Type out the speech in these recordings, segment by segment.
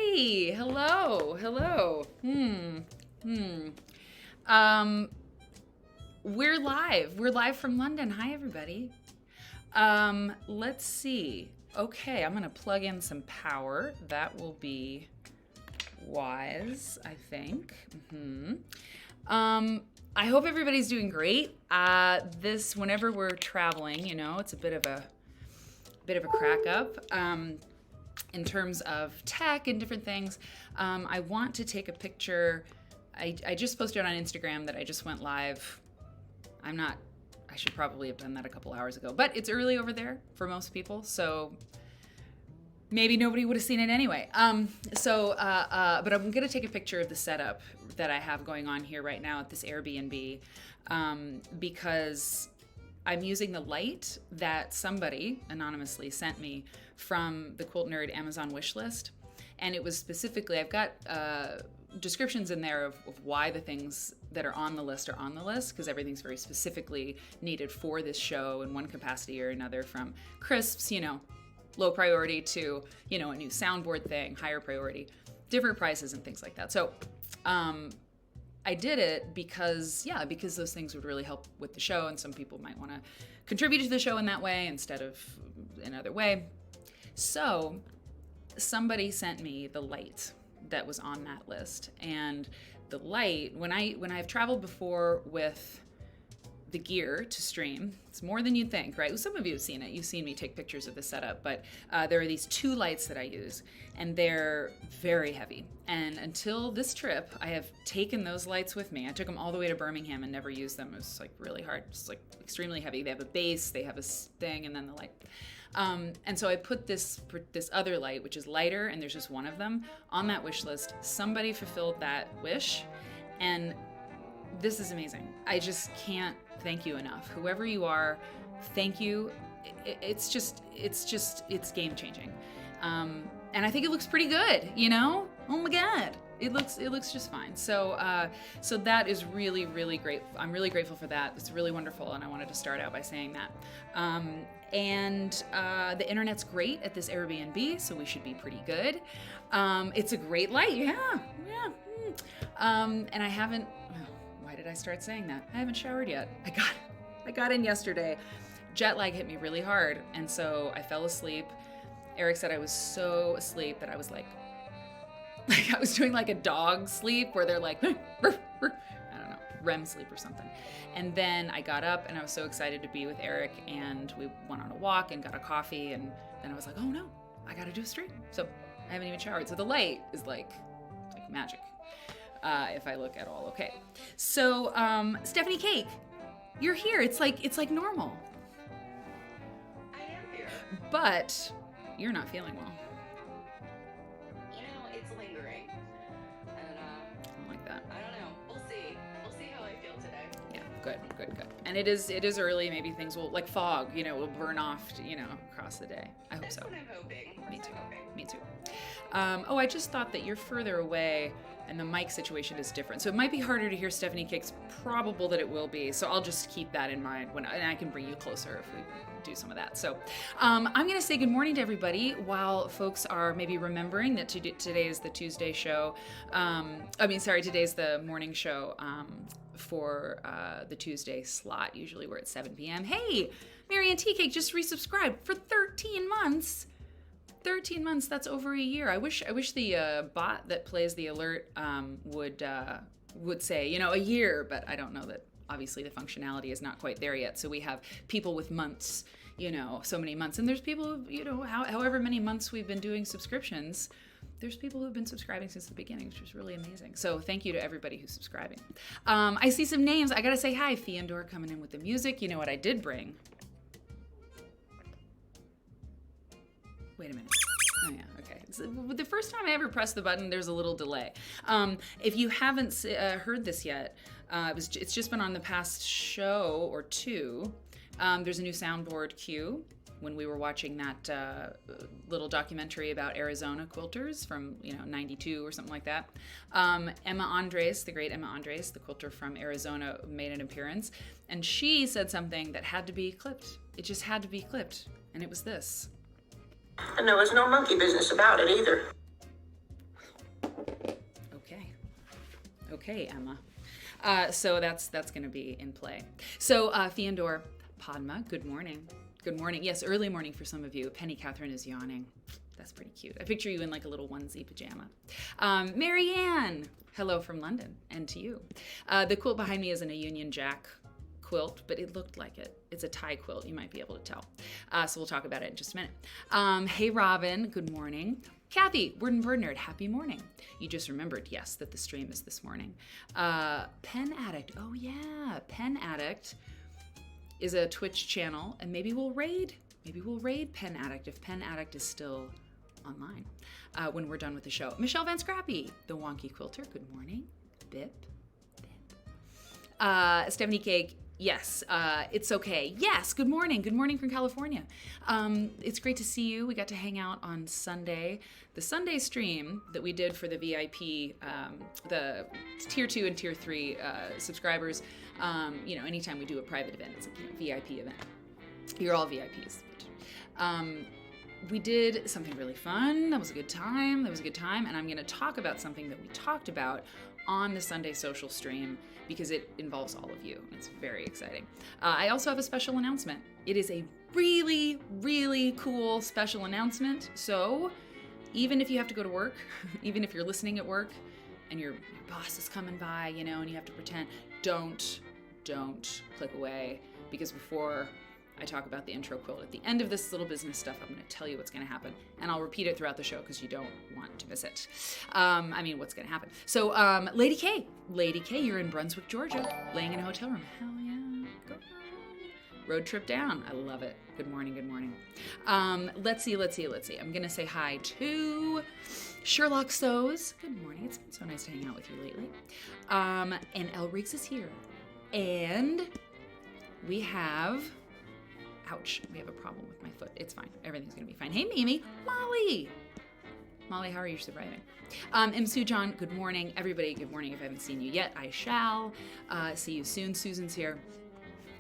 Hey, hello. Um, we're live. We're live from London. Hi, everybody. Let's see. Okay, I'm gonna plug in some power. That will be wise, I think. I hope everybody's doing great. Whenever we're traveling, it's a bit of a crack up. In terms of tech and different things, I want to take a picture. I just posted on Instagram that I just went live. I should probably have done that a couple hours ago, but it's early over there for most people, so maybe nobody would have seen it anyway. But I'm gonna take a picture of the setup that I have going on here right now at this Airbnb, because I'm using the light that somebody anonymously sent me from the Quilt Nerd Amazon wish list. And it was specifically, I've got descriptions in there of why the things that are on the list, because everything's very specifically needed for this show in one capacity or another, from crisps, low priority, to, a new soundboard thing, higher priority, different prices and things like that. So I did it because those things would really help with the show, and some people might want to contribute to the show in that way instead of another way. So somebody sent me the light that was on that list, and the light, when I've traveled before with the gear to stream, it's more than you'd think, right? Well, some of you have seen it. You've seen me take pictures of the setup, but there are these two lights that I use, and they're very heavy. And until this trip, I have taken those lights with me. I took them all the way to Birmingham and never used them. It was really hard. It's extremely heavy. They have a base, they have a thing, and then the light. And so I put this other light, which is lighter, and there's just one of them, on that wish list. Somebody fulfilled that wish, and this is amazing. I just can't thank you enough. Whoever you are, thank you. It's game changing. And I think it looks pretty good, Oh my God. It looks just fine. So that is really, really great. I'm really grateful for that. It's really wonderful, and I wanted to start out by saying that. The internet's great at this Airbnb, so we should be pretty good. It's a great light, yeah. And I haven't. Why did I start saying that? I haven't showered yet. I got in yesterday. Jet lag hit me really hard, and so I fell asleep. Eric said I was so asleep that I was like I was doing a dog sleep where they're like, I don't know, REM sleep or something. And then I got up and I was so excited to be with Eric, and we went on a walk and got a coffee, and then I was like, oh no, I gotta do a stream. So I haven't even showered. So the light is like magic, if I look at all okay. So Stephanie Cake, you're here. It's like normal. I am here. But you're not feeling well. It's lingering. And I don't like that. I don't know. We'll see how I feel today. Yeah, good. And it is early. Maybe things will, like fog, will burn off, across the day. I hope That's so. what I'm hoping. Me too. I just thought that you're further away and the mic situation is different. So it might be harder to hear Stephanie Cake's. Probable that it will be. So I'll just keep that in mind and I can bring you closer if we do some of that. So I'm going to say good morning to everybody while folks are maybe remembering that today is the Tuesday show. Today's the morning show for the Tuesday slot. Usually we're at 7 p.m. Hey, Marianne Tea Cake just resubscribed for 13 months. 13 months, that's over a year. I wish the bot that plays the alert would say, a year, but I don't know that. Obviously the functionality is not quite there yet. So we have people with months, so many months. And there's people who, however many months we've been doing subscriptions, there's people who've been subscribing since the beginning, which is really amazing. So thank you to everybody who's subscribing. I see some names. I got to say hi. Theodore coming in with the music. You know what I did bring? Wait a minute. Oh yeah, okay. So the first time I ever pressed the button, there's a little delay. If you haven't heard this yet, it's just been on the past show or two. There's a new soundboard cue. When we were watching that little documentary about Arizona quilters from 92 or something like that, Emma Andres, the great Emma Andres, the quilter from Arizona, made an appearance, and she said something that had to be clipped. It just had to be clipped, and it was this. And there was no monkey business about it either. Okay, Emma. So that's going to be in play. So Fiandor, Padma, good morning. Good morning. Yes, early morning for some of you. Penny Catherine is yawning. That's pretty cute. I picture you in like a little onesie pajama. Marianne, hello from London, and to you. The quilt behind me isn't a Union Jack quilt, but it looked like it. It's a tie quilt, you might be able to tell. So we'll talk about it in just a minute. Hey Robin, good morning. Kathy, Word and Bird Nerd, happy morning. You just remembered, yes, that the stream is this morning. Pen Addict, oh yeah, Pen Addict is a Twitch channel, and maybe we'll raid Pen Addict if Pen Addict is still online when we're done with the show. Michelle Van Scrappy, the Wonky Quilter, good morning. Bip. Stephanie Cake, yes, it's okay. Yes, good morning. Good morning from California. It's great to see you. We got to hang out on Sunday. The Sunday stream that we did for the VIP, the Tier 2 and Tier 3 subscribers, anytime we do a private event, it's a VIP event. You're all VIPs. We did something really fun. That was a good time. And I'm going to talk about something that we talked about on the Sunday social stream because it involves all of you. It's very exciting. I also have a special announcement. It is a really, really cool special announcement. So even if you have to go to work, even if you're listening at work and your boss is coming by, and you have to pretend, don't click away, because before I talk about the intro quilt at the end of this little business stuff, I'm going to tell you what's going to happen, and I'll repeat it throughout the show because you don't want to miss it. What's going to happen. So, Lady K, you're in Brunswick, Georgia, laying in a hotel room. Hell yeah, go. Road trip down. I love it. Good morning. Let's see. I'm going to say hi to Sherlock Sows. Good morning. It's been so nice to hang out with you lately. And El Riggs is here. And we have... Ouch, we have a problem with my foot. It's fine. Everything's going to be fine. Hey, Mimi. Molly, how are you surviving? Sue John, good morning. Everybody, good morning. If I haven't seen you yet, I shall. See you soon. Susan's here.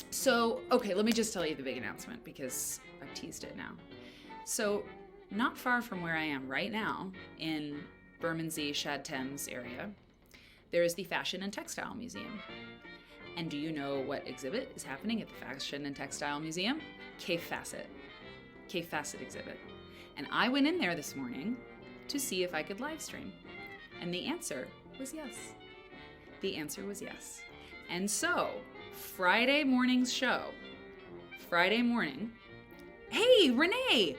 So, okay, let me just tell you the big announcement because I've teased it now. So, not far from where I am right now in Bermondsey, Shad Thames area, there is the Fashion and Textile Museum. And do you know what exhibit is happening at the Fashion and Textile Museum? Cave Facet exhibit. And I went in there this morning to see if I could live stream. And the answer was yes. And so, Friday morning's show, hey, Renee,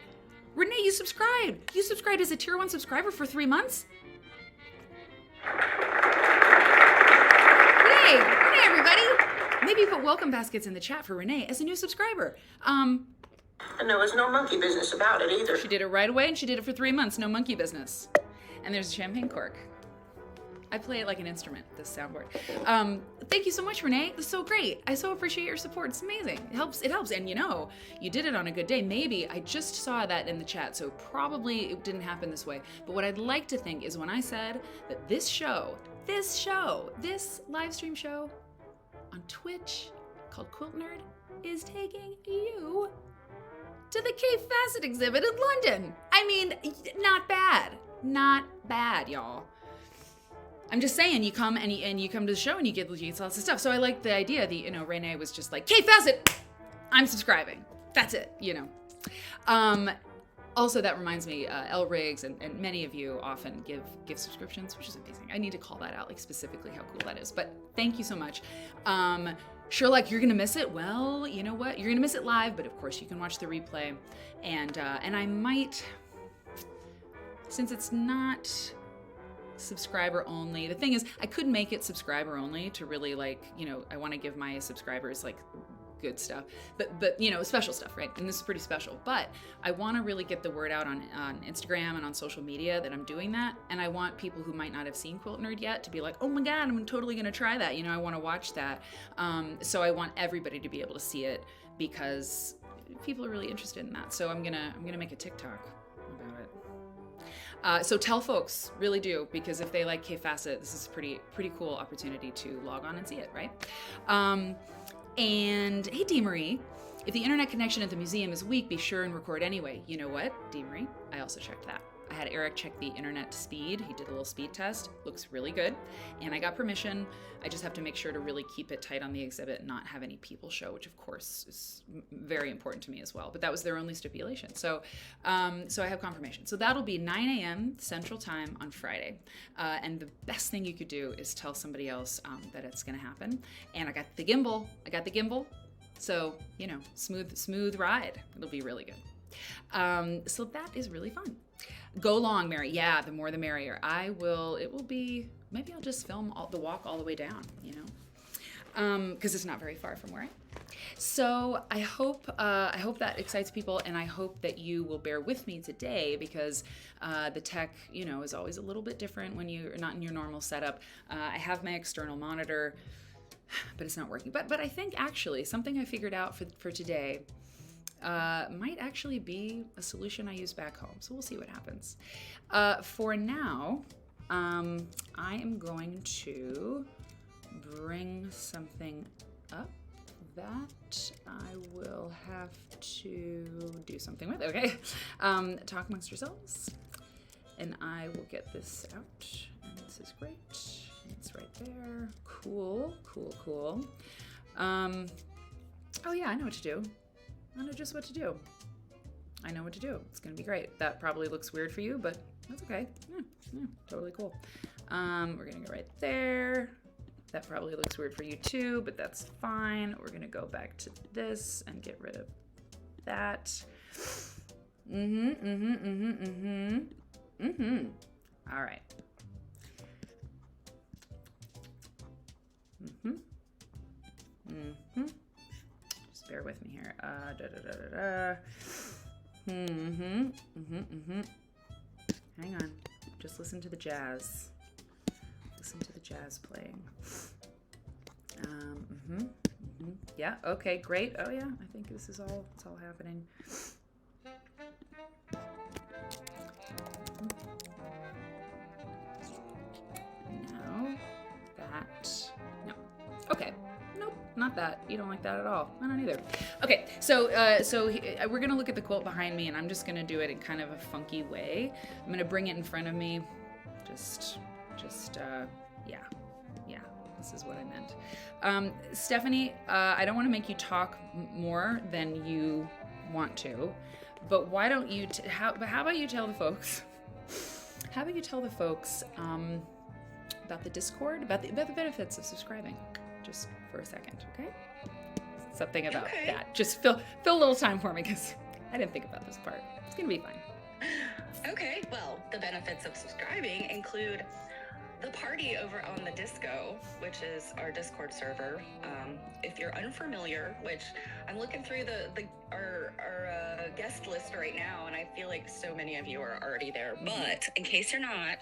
you subscribed. You subscribed as a Tier 1 subscriber for 3 months? Renee, everybody. Maybe put welcome baskets in the chat for Renee as a new subscriber. And there was no monkey business about it either. She did it right away, and she did it for 3 months. No monkey business. And there's a champagne cork. I play it like an instrument, this soundboard. Thank you so much, Renee. It's so great. I so appreciate your support. It's amazing. It helps. And you did it on a good day. Maybe I just saw that in the chat, so probably it didn't happen this way. But what I'd like to think is when I said that this live stream show on Twitch called Quilt Nerd is taking you to the Cave Facet exhibit in London. I mean, not bad, y'all. I'm just saying, you come and you come to the show and you get lots of stuff. So I like the idea that, Renee was just like, Cave Facet, I'm subscribing. That's it, Also, that reminds me, El Riggs and many of you often give subscriptions, which is amazing. I need to call that out, specifically how cool that is. But thank you so much. Sherlock, you're going to miss it. Well, you know what? You're going to miss it live, but of course you can watch the replay. And I might, since it's not subscriber only, the thing is, I could make it subscriber only to really I want to give my subscribers good stuff, but special stuff, right? And this is pretty special, but I want to really get the word out on Instagram and on social media that I'm doing that, and I want people who might not have seen Quilt Nerd yet to be like, oh my god, I'm totally gonna try that, I want to watch that. So I want everybody to be able to see it because people are really interested in that. So I'm gonna make a TikTok about it. So tell folks, really do, because if they like Cave Facet, this is a pretty cool opportunity to log on and see it, right? And hey, Dee Marie, if the internet connection at the museum is weak, be sure and record anyway. You know what, Dee Marie? I also checked that. I had Eric check the internet speed. He did a little speed test. Looks really good. And I got permission. I just have to make sure to really keep it tight on the exhibit and not have any people show, which of course is very important to me as well. But that was their only stipulation. So so I have confirmation. So that'll be 9 a.m. Central Time on Friday. And the best thing you could do is tell somebody else that it's going to happen. And I got the gimbal. So, smooth ride. It'll be really good. So that is really fun. Go long, Mary. Yeah, the more the merrier. Maybe I'll just film the walk all the way down, because it's not very far from where I am. So I hope that excites people, and I hope that you will bear with me today, because the tech, is always a little bit different when you're not in your normal setup. I have my external monitor, but it's not working. But I think actually something I figured out for today might actually be a solution I use back home. So we'll see what happens. For now, I am going to bring something up that I will have to do something with. Okay. Talk amongst yourselves. And I will get this out. And this is great. It's right there. Cool. Oh yeah, I know what to do. I know just what to do. It's gonna be great. That probably looks weird for you, but that's okay. Yeah, totally cool. We're gonna go right there. That probably looks weird for you too, but that's fine. We're gonna go back to this and get rid of that. All right. Just bear with me here. Hang on. Just listen to the jazz. Listen to the jazz playing. Yeah, okay, great. Oh yeah, I think this is all, it's all happening. No. Okay. Nope, not that. You don't like that at all. I don't either. Okay, so we're gonna look at the quilt behind me, and I'm just gonna do it in kind of a funky way. I'm gonna bring it in front of me. Yeah. This is what I meant. Stephanie, I don't want to make you talk more than you want to, but why don't you? How about you tell the folks? How about you tell the folks about the Discord, about the benefits of subscribing, just for a second, okay? Something about that. Just fill a little time for me, because I didn't think about this part. It's gonna be fine. Okay, well, the benefits of subscribing include the party over on the Disco, which is our Discord server. If you're unfamiliar, which I'm looking through our guest list right now, and I feel like so many of you are already there. But in case you're not,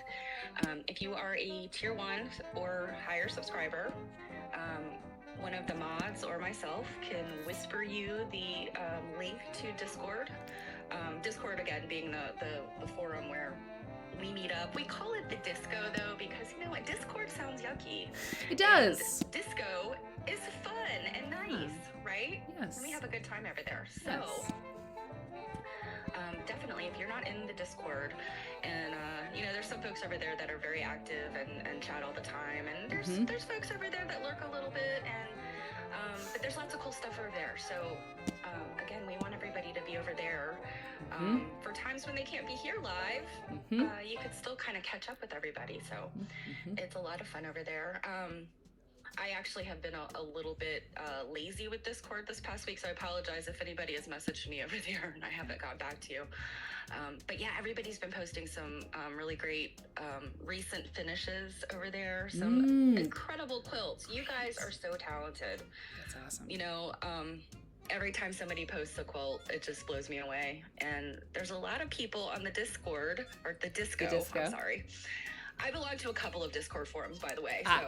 if you are a tier 1 or higher subscriber, one of the mods or myself can whisper you the link to Discord. Discord, again, being the forum where we meet up. We call it the Disco, though, because you know what? Discord sounds yucky. It does. And Disco is fun and nice, right? Yes. And we have a good time over there. So, yes. Definitely, if you're not in the Discord, and there's some folks over there that are very active and chat all the time, and there's folks over there that lurk a little bit, and but there's lots of cool stuff over there. So, again, we want everybody to be over there. For times when they can't be here live, you could still kind of catch up with everybody. So it's a lot of fun over there. I actually have been a little bit lazy with Discord this past week, so I apologize if anybody has messaged me over there and I haven't got back to you. But yeah, everybody's been posting some really great recent finishes over there. Some incredible quilts. You guys are so talented. That's awesome. Every time somebody posts a quilt, it just blows me away. And there's a lot of people on the Discord, or the Disco. I'm sorry. I belong to a couple of Discord forums, by the way. I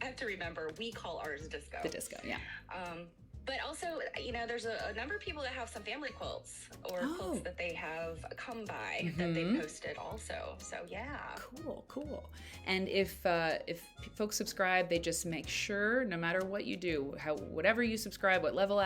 have to remember, we call ours Disco. The Disco, yeah. But also, there's a number of people that have some family quilts or quilts that they have come by that they posted also. So yeah. Cool. And if folks subscribe, they just make sure, no matter what you do, whatever you subscribe, what level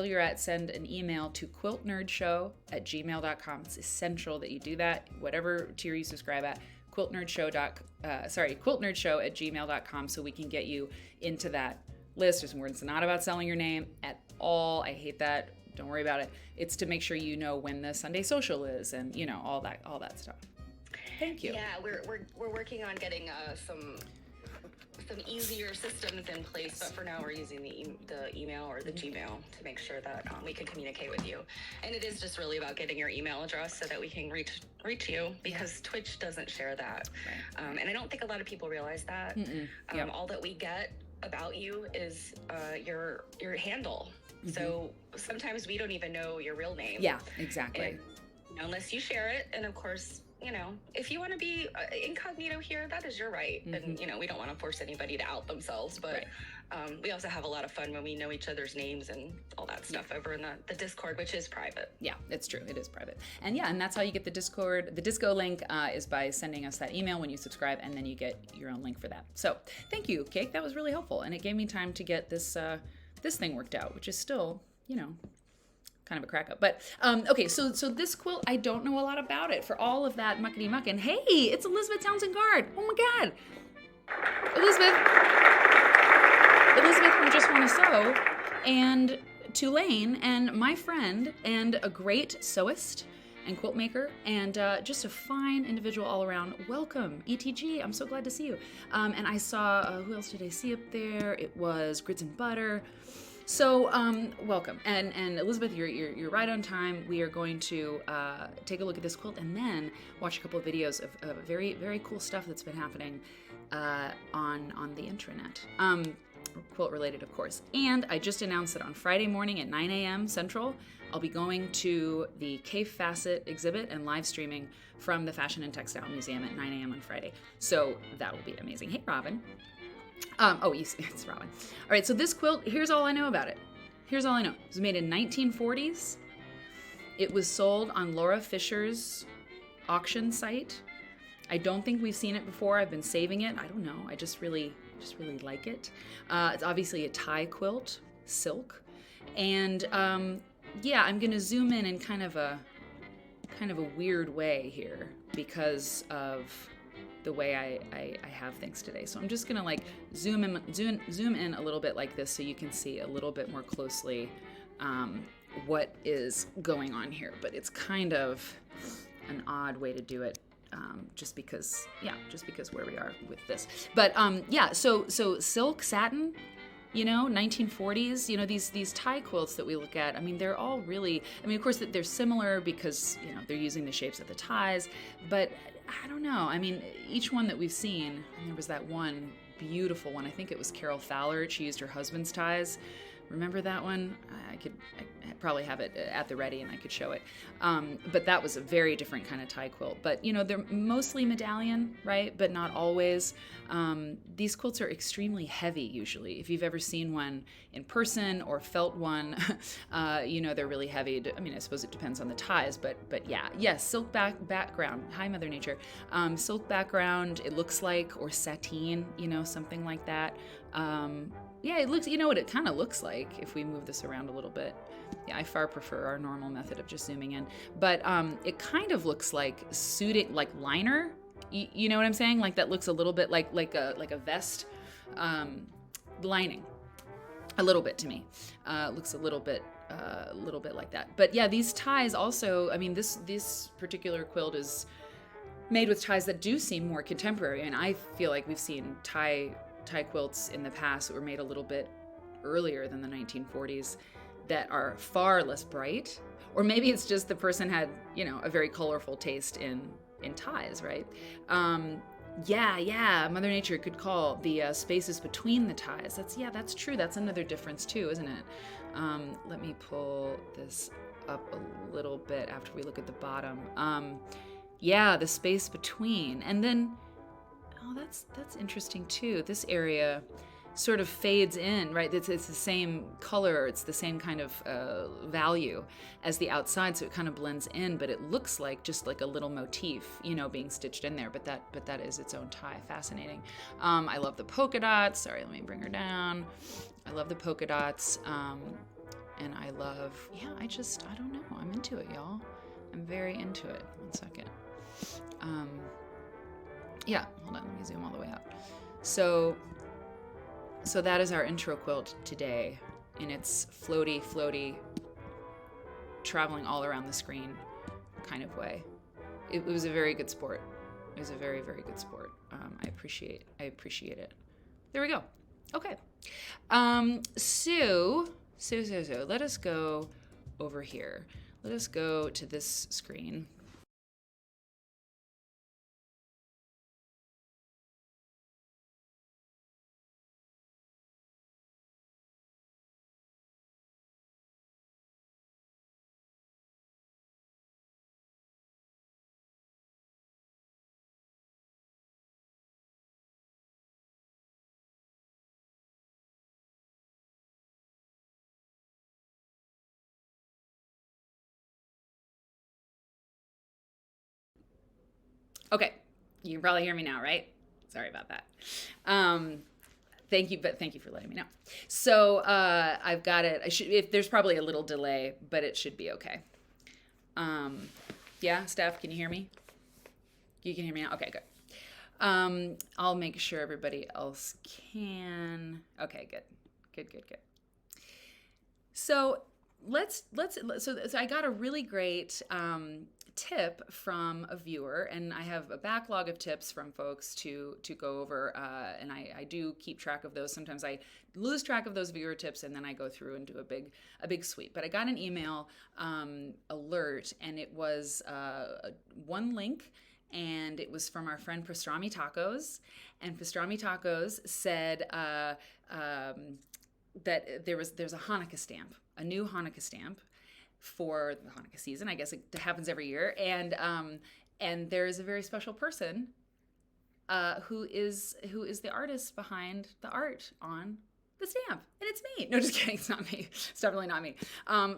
you're at, send an email to quiltnerdshow@gmail.com. It's essential that you do that, whatever tier you subscribe at. quiltnerdshow@gmail.com, so we can get you into that list. There's words. It's not about selling your name at all. I hate that. Don't worry about it. It's to make sure you know when the Sunday social is, and all that stuff. Thank you. Yeah, we're working on getting some easier systems in place, but for now we're using the email or the Gmail to make sure that we can communicate with you. And it is just really about getting your email address so that we can reach you, because Twitch doesn't share that. Right. And I don't think a lot of people realize that. Yep. All that we get about you is your handle. So sometimes we don't even know your real name. Yeah, exactly. And, unless you share it. And of course, if you want to be incognito here, that is your right. And, we don't want to force anybody to out themselves, but we also have a lot of fun when we know each other's names and all that stuff over in the Discord, which is private. Yeah, it's true. It is private. And and that's how you get the Discord. The Disco link is by sending us that email when you subscribe, and then you get your own link for that. So thank you, Cake. That was really helpful. And it gave me time to get this thing worked out, which is still, kind of a crack up. But okay, so this quilt, I don't know a lot about it. For all of that muckety muck, and hey, it's Elizabeth Townsend Guard. Oh my God, Elizabeth from Just Want to Sew, and Tulane, and my friend, and a great sewist and quilt maker, and just a fine individual all around. Welcome, ETG. I'm so glad to see you. And I saw who else did I see up there? It was Grits and Butter. So, welcome. And Elizabeth, you're right on time. We are going to take a look at this quilt and then watch a couple of videos of very, very cool stuff that's been happening on the intranet. Quilt related, of course. And I just announced that on Friday morning at 9 a.m. Central, I'll be going to the Cave Facet exhibit and live streaming from the Fashion and Textile Museum at 9 a.m. on Friday. So that will be amazing. Hey, Robin. It's Robin. All right, so this quilt, here's all I know about it. It was made in 1940s. It was sold on Laura Fisher's auction site. I don't think we've seen it before. I've been saving it. I don't know. I just really like it. It's obviously a tie quilt, silk. And I'm going to zoom in kind of a weird way here because of the way I have things today. So I'm just gonna zoom in a little bit like this so you can see a little bit more closely what is going on here. But it's kind of an odd way to do it, just because where we are with this. But so silk, satin, 1940s, these tie quilts that we look at, they're all really, of course they're similar because, they're using the shapes of the ties, but I don't know. Each one that we've seen, and there was that one beautiful one, I think it was Carol Fowler, she used her husband's ties. Remember that one? I probably have it at the ready and I could show it. But that was a very different kind of tie quilt. But, they're mostly medallion, right? But not always. These quilts are extremely heavy usually. If you've ever seen one in person or felt one, they're really heavy. I suppose it depends on the ties, but yes, silk background. Hi, Mother Nature. Silk background, it looks like, or sateen, something like that. It looks, what it kind of looks like if we move this around a little bit. Yeah, I far prefer our normal method of just zooming in. But it kind of looks like suited, like liner. You know what I'm saying? Like that looks a little bit like a vest lining. A little bit to me. Looks a little bit like that. But yeah, these ties also, this particular quilt is made with ties that do seem more contemporary. And I feel like we've seen tie quilts in the past that were made a little bit earlier than the 1940s that are far less bright, or maybe it's just the person had a very colorful taste in ties, right? Mother Nature could call the spaces between the ties. That's true. That's another difference too, isn't it? Let me pull this up a little bit after we look at the bottom. The space between, and then that's interesting too. This area, sort of fades in, right? It's the same color, it's the same kind of value as the outside, so it kind of blends in, but it looks like just like a little motif, being stitched in there. But that is its own tie. Fascinating. I love the polka dots. Sorry, let me bring her down. I love the polka dots, and I love, I don't know. I'm into it, y'all. I'm very into it. One second. Hold on. Let me zoom all the way out. So that is our intro quilt today, in its floaty, traveling all around the screen kind of way. It was a very good sport. It was a very, very good sport. I appreciate it. There we go. Okay. So let us go over here. Let us go to this screen. Okay, you can probably hear me now, right? Sorry about that. Thank you for letting me know. So I've got it. If there's probably a little delay, but it should be okay. Yeah, Steph, can you hear me? You can hear me now? Okay, good. I'll make sure everybody else can. Okay, good. So so I got a really great tip from a viewer, and I have a backlog of tips from folks to go over, and I do keep track of those. Sometimes I lose track of those viewer tips, and then I go through and do a big sweep. But I got an email alert, and it was one link, and it was from our friend Pastrami Tacos, and Pastrami Tacos said that there's a Hanukkah stamp, a new Hanukkah stamp for the Hanukkah season. I guess it happens every year, and there is a very special person who is the artist behind the art on the stamp, and it's me. No, just kidding. It's not me. It's definitely not me.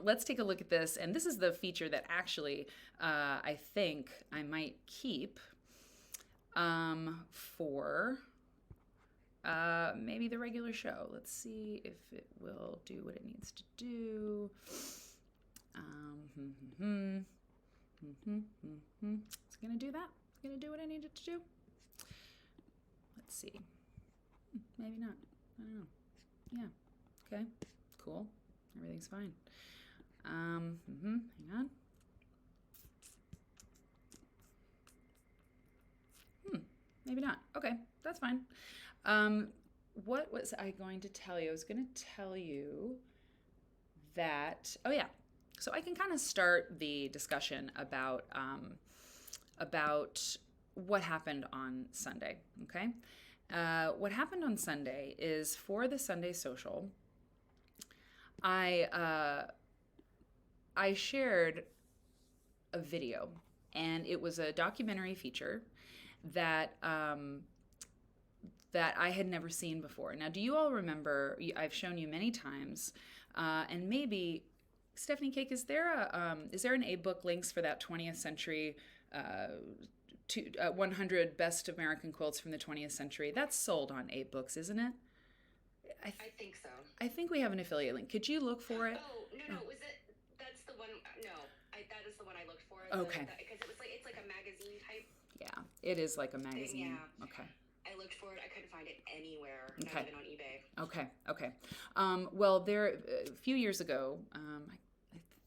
Let's take a look at this, and this is the feature that actually I think I might keep for maybe the regular show. Let's see if it will do what it needs to do. It's gonna do that. It's gonna do what I need it to do. Let's see. Maybe not. I don't know. Yeah. Okay. Cool. Everything's fine. Hang on. Maybe not. Okay, that's fine. What was I going to tell you? I was going to tell you that. Oh yeah. So I can kind of start the discussion about what happened on Sunday. Okay. What happened on Sunday is, for the Sunday social, I shared a video, and it was a documentary feature that I had never seen before. Now, do you all remember? I've shown you many times, and maybe Stephanie Cake, is there an A-book links for that 20th century? 100 best American quilts from the 20th century. That's sold on 8 books, isn't it? I think so. I think we have an affiliate link. Could you look for it? Oh, no, was it? That's the one. No, that is the one I looked for. Okay. Because it's like a magazine type. Yeah, it is like a magazine. Yeah. Okay. I looked for it. I couldn't find it anywhere. Okay. Not even on eBay. Okay. Well, there a few years ago, I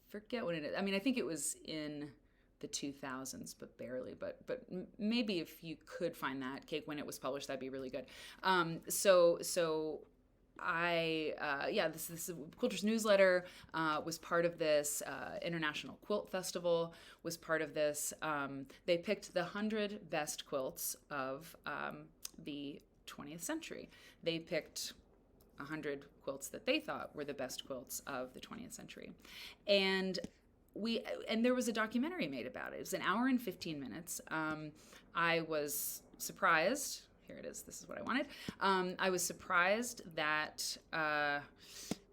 forget what it is. I mean, I think it was in the 2000s, but barely. But maybe if you could find that Cake when it was published, that'd be really good. So I this Quilters Newsletter was part of this. International Quilt Festival was part of this. They picked the 100 best quilts of the 20th century. They picked 100 quilts that they thought were the best quilts of the 20th century, and there was a documentary made about it. It was an hour and 15 minutes. I was surprised. here it is. This is what I wanted. I was surprised that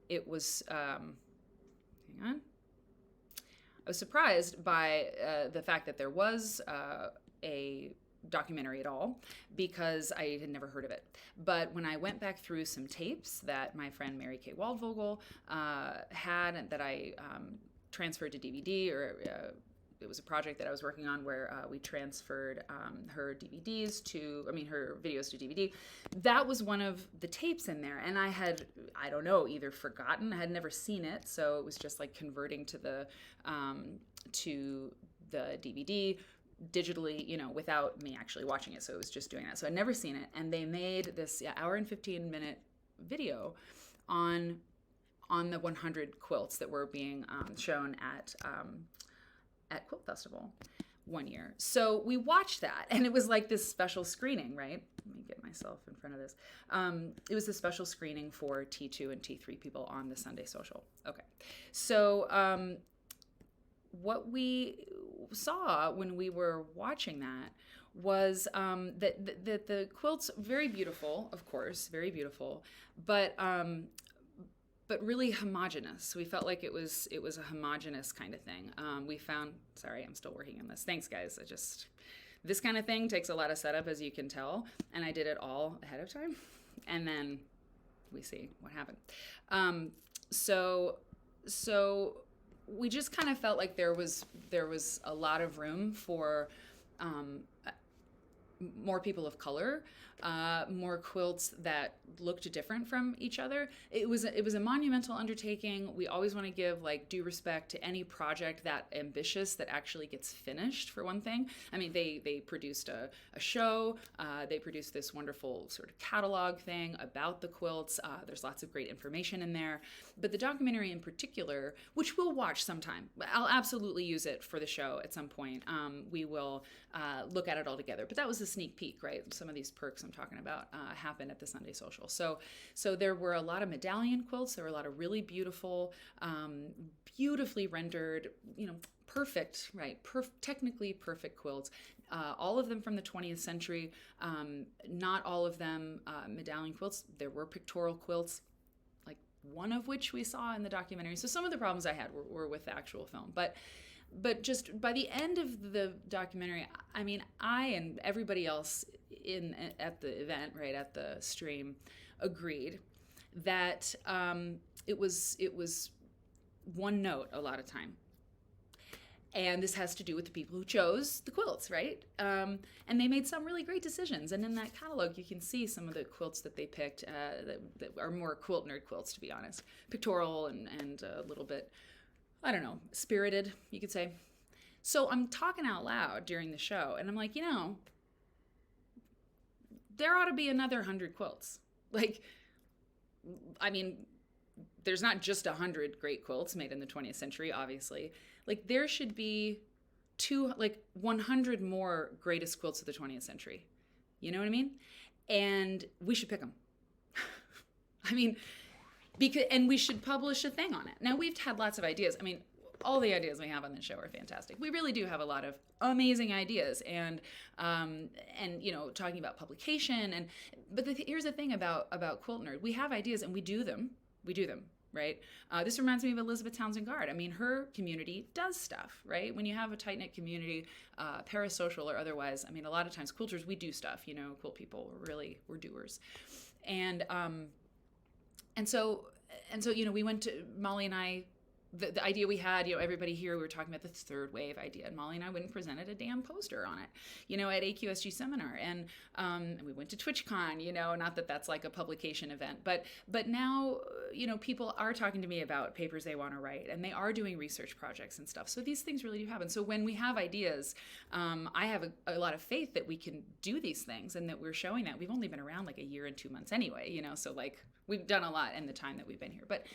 it was, hang on. I was surprised by the fact that there was a documentary at all, because I had never heard of it. But when I went back through some tapes that my friend Mary Kay Waldvogel had, and that I transferred to DVD, or it was a project that I was working on where we transferred her DVDs to, her videos to DVD. That was one of the tapes in there. And I had, I don't know, either forgotten, I had never seen it. So it was just like converting to the DVD digitally, without me actually watching it. So it was just doing that. So I'd never seen it. And they made this hour and 15-minute video on the 100 quilts that were being shown at Quilt Festival one year. So we watched that, and it was like this special screening, right? Let me get myself in front of this. It was a special screening for T2 and T3 people on the Sunday Social. Okay. So what we saw when we were watching that was that the quilts, very beautiful, of course, very beautiful, but really homogenous. We felt like it was a homogenous kind of thing. We found, sorry, I'm still working on this. Thanks, guys. This kind of thing takes a lot of setup, as you can tell, and I did it all ahead of time, and then we see what happened. So we just kind of felt like there was a lot of room for more people of color, more quilts that looked different from each other. It was a monumental undertaking. We always want to give due respect to any project that ambitious that actually gets finished, for one thing. They produced a show. They produced this wonderful sort of catalog thing about the quilts. There's lots of great information in there. But the documentary in particular, which we'll watch sometime, I'll absolutely use it for the show at some point. We will look at it all together. But that was a sneak peek, right? Some of these perks I'm talking about happened at the Sunday Social. So there were a lot of medallion quilts. There were a lot of really beautiful, beautifully rendered, perfect, right? Technically perfect quilts. All of them from the 20th century. Not all of them medallion quilts. There were pictorial quilts, like one of which we saw in the documentary. So some of the problems I had were with the actual film. But just by the end of the documentary, I and everybody else at the event, right, at the stream, agreed that it was one note a lot of time. And this has to do with the people who chose the quilts, right? And they made some really great decisions. And in that catalog, you can see some of the quilts that they picked that are more quilt nerd quilts, to be honest. Pictorial and a little bit, I don't know, spirited, you could say. So I'm talking out loud during the show, and I'm like, there ought to be another 100 quilts. There's not just 100 great quilts made in the 20th century, obviously. There should be 100 more greatest quilts of the 20th century. You know what I mean? And we should pick them. And we should publish a thing on it. Now, we've had lots of ideas. All the ideas we have on this show are fantastic. We really do have a lot of amazing ideas, and talking about publication. But here's the thing about Quilt Nerd: we have ideas and we do them. Right? This reminds me of Elizabeth Townsend Gard. Her community does stuff, right? When you have a tight-knit community, parasocial or otherwise, a lot of times quilters, we do stuff, quilt people, we're doers. And so, we went to, Molly and I, the idea we had, everybody here, we were talking about the third wave idea, and Molly and I went and presented a damn poster on it, at AQSG seminar, and we went to TwitchCon, not that that's like a publication event, but now, people are talking to me about papers they want to write, and they are doing research projects and stuff. So these things really do happen. So when we have ideas, I have a lot of faith that we can do these things, and that we're showing that. We've only been around like a year and 2 months anyway, so we've done a lot in the time that we've been here, but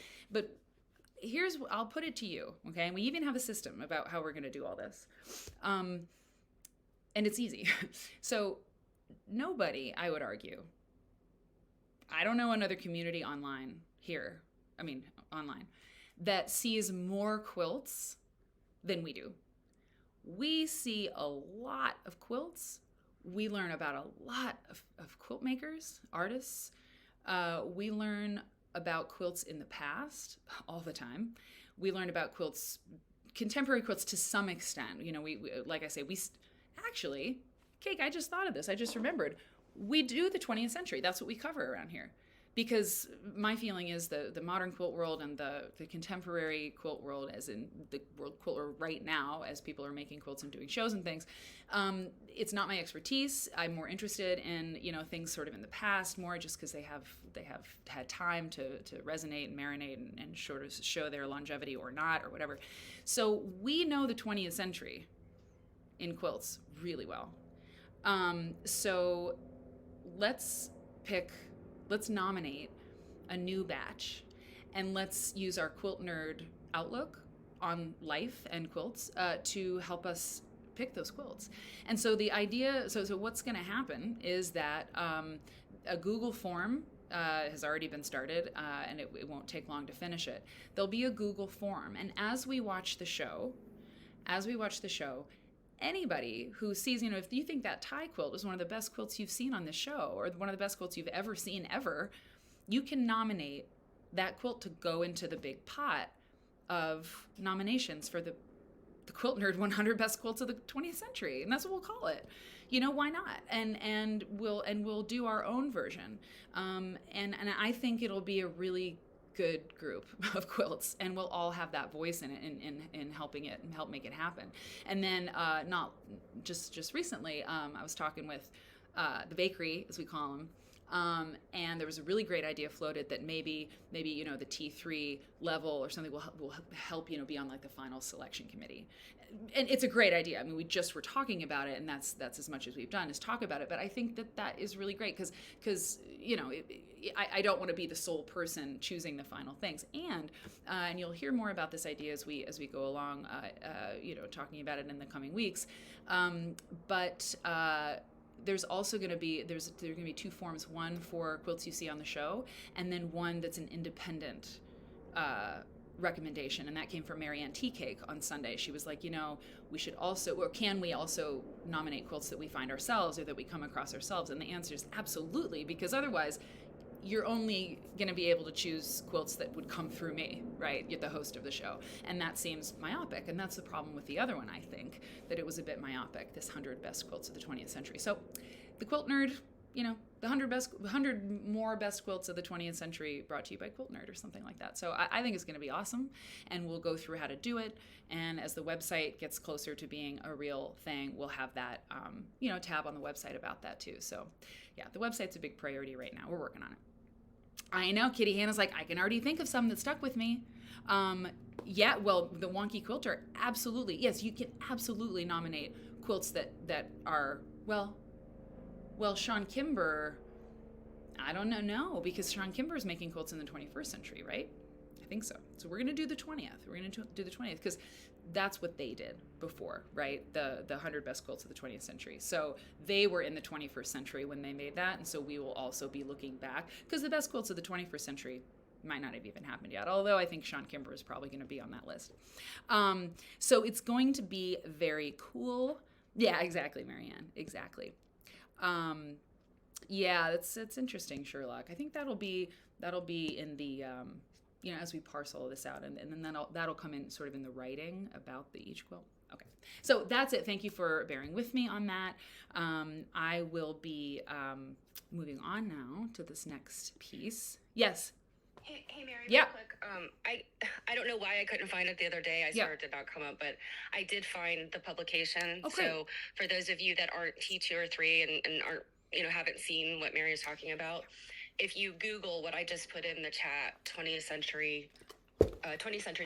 I'll put it to you, okay? And we even have a system about how we're going to do all this. And it's easy. So nobody, I would argue, I don't know another community online, that sees more quilts than we do. We see a lot of quilts we learn about a lot of quilt makers, artists. We learn about quilts in the past all the time. We learn about quilts, contemporary quilts to some extent. We like I say, actually, Cake, I just thought of this. I just remembered. We do the 20th century. That's what we cover around here. Because my feeling is the modern quilt world and the contemporary quilt world, as in the world quilt world right now, as people are making quilts and doing shows and things, it's not my expertise. I'm more interested in things sort of in the past, more just because they have had time to resonate and marinate and sort of show their longevity or not or whatever. So we know the 20th century in quilts really well. So let's nominate a new batch, and let's use our quilt nerd outlook on life and quilts to help us pick those quilts. And so the idea, so what's going to happen is that a Google form has already been started, and it won't take long to finish it. There'll be a Google form, and as we watch the show, anybody who sees, if you think that tie quilt is one of the best quilts you've seen on this show, or one of the best quilts you've ever seen ever, you can nominate that quilt to go into the big pot of nominations for the Quilt Nerd 100 Best Quilts of the 20th Century, and that's what we'll call it. Why not? And we'll do our own version. And I think it'll be a really good group of quilts, and we'll all have that voice in it in helping it and help make it happen. And then not just recently, I was talking with the bakery, as we call them, and there was a really great idea floated that maybe the T3 level or something will help be on like the final selection committee. And it's a great idea. I mean, we just were talking about it, and that's as much as we've done is talk about it. But I think that is really great because I don't want to be the sole person choosing the final things. And you'll hear more about this idea as we go along, talking about it in the coming weeks. But there's also going to be there's going to be two forms: one for quilts you see on the show, and then one that's an independent recommendation, and that came from Marianne Tea Cake on Sunday. She was like, we should also, or can we also nominate quilts that we find ourselves or that we come across ourselves? And the answer is absolutely, because otherwise you're only going to be able to choose quilts that would come through me, right? You're the host of the show. And that seems myopic. And that's the problem with the other one, I think, that it was a bit myopic, this 100 Best Quilts of the 20th Century. So the Quilt Nerd, the 100 more best quilts of the 20th century, brought to you by Quilt Nerd or something like that. So I think it's going to be awesome, and we'll go through how to do it. And as the website gets closer to being a real thing, we'll have that, tab on the website about that too. So yeah, the website's a big priority right now. We're working on it. I know, Kitty Hannah's like, I can already think of some that stuck with me. Yeah, well, the Wonky Quilter, absolutely. Yes, you can absolutely nominate quilts that are, well, Sean Kimber, I don't know, because Sean Kimber is making quilts in the 21st century, right? I think so. So we're going to do the 20th. We're going to do the 20th because that's what they did before, right? The 100 best quilts of the 20th century. So they were in the 21st century when they made that, and so we will also be looking back because the best quilts of the 21st century might not have even happened yet, although I think Sean Kimber is probably going to be on that list. So it's going to be very cool. Yeah, exactly, Marianne. Exactly. Yeah, it's interesting, Sherlock. I think that'll be in the as we parse all of this out, and then that'll come in sort of in the writing about each quilt. Okay, so that's it. Thank you for bearing with me on that. I will be moving on now to this next piece. Yes. Hey Mary, yeah. Real quick. I don't know why I couldn't find it the other day. I saw it did not come up, but I did find the publication. Okay. So for those of you that aren't T2 or 3 and aren't haven't seen what Mary is talking about, if you Google what I just put in the chat, 20th century's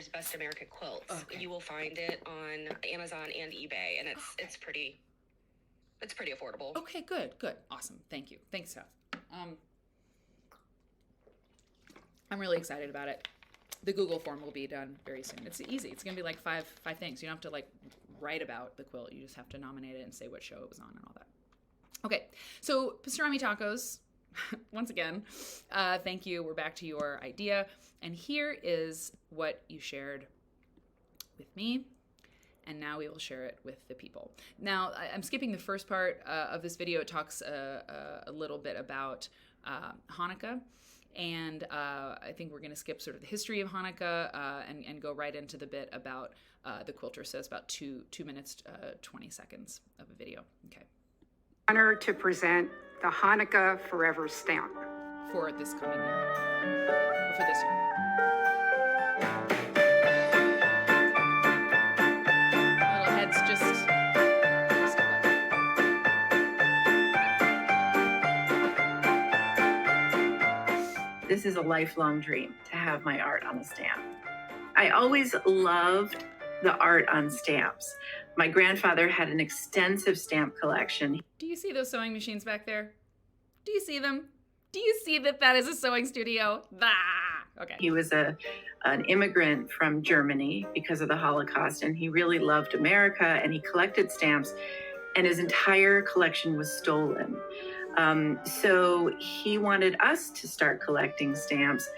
best American quilts, you will find it on Amazon and eBay, and it's pretty affordable. Okay, good, awesome. Thank you. Thanks, Seth. I'm really excited about it. The Google form will be done very soon. It's easy. It's going to be like five things. You don't have to write about the quilt. You just have to nominate it and say what show it was on and all that. Okay, so pastrami tacos, once again, thank you. We're back to your idea. And here is what you shared with me. and now we will share it with the people. Now, I'm skipping the first part of this video. It talks a little bit about Hanukkah. And I think we're going to skip sort of the history of Hanukkah and go right into the bit about the quilter. So it's about 2 minutes, 20 seconds of a video. Okay. Honor to present the Hanukkah Forever stamp. For this coming year. Or for this year. Little heads just This is a lifelong dream to have my art on a stamp. I always loved the art on stamps. My grandfather had an extensive stamp collection. Do you see those sewing machines back there? Do you see them? Do you see that is a sewing studio? Okay. He was an immigrant from Germany because of the Holocaust, and he really loved America, and he collected stamps, and his entire collection was stolen. So he wanted us to start collecting stamps.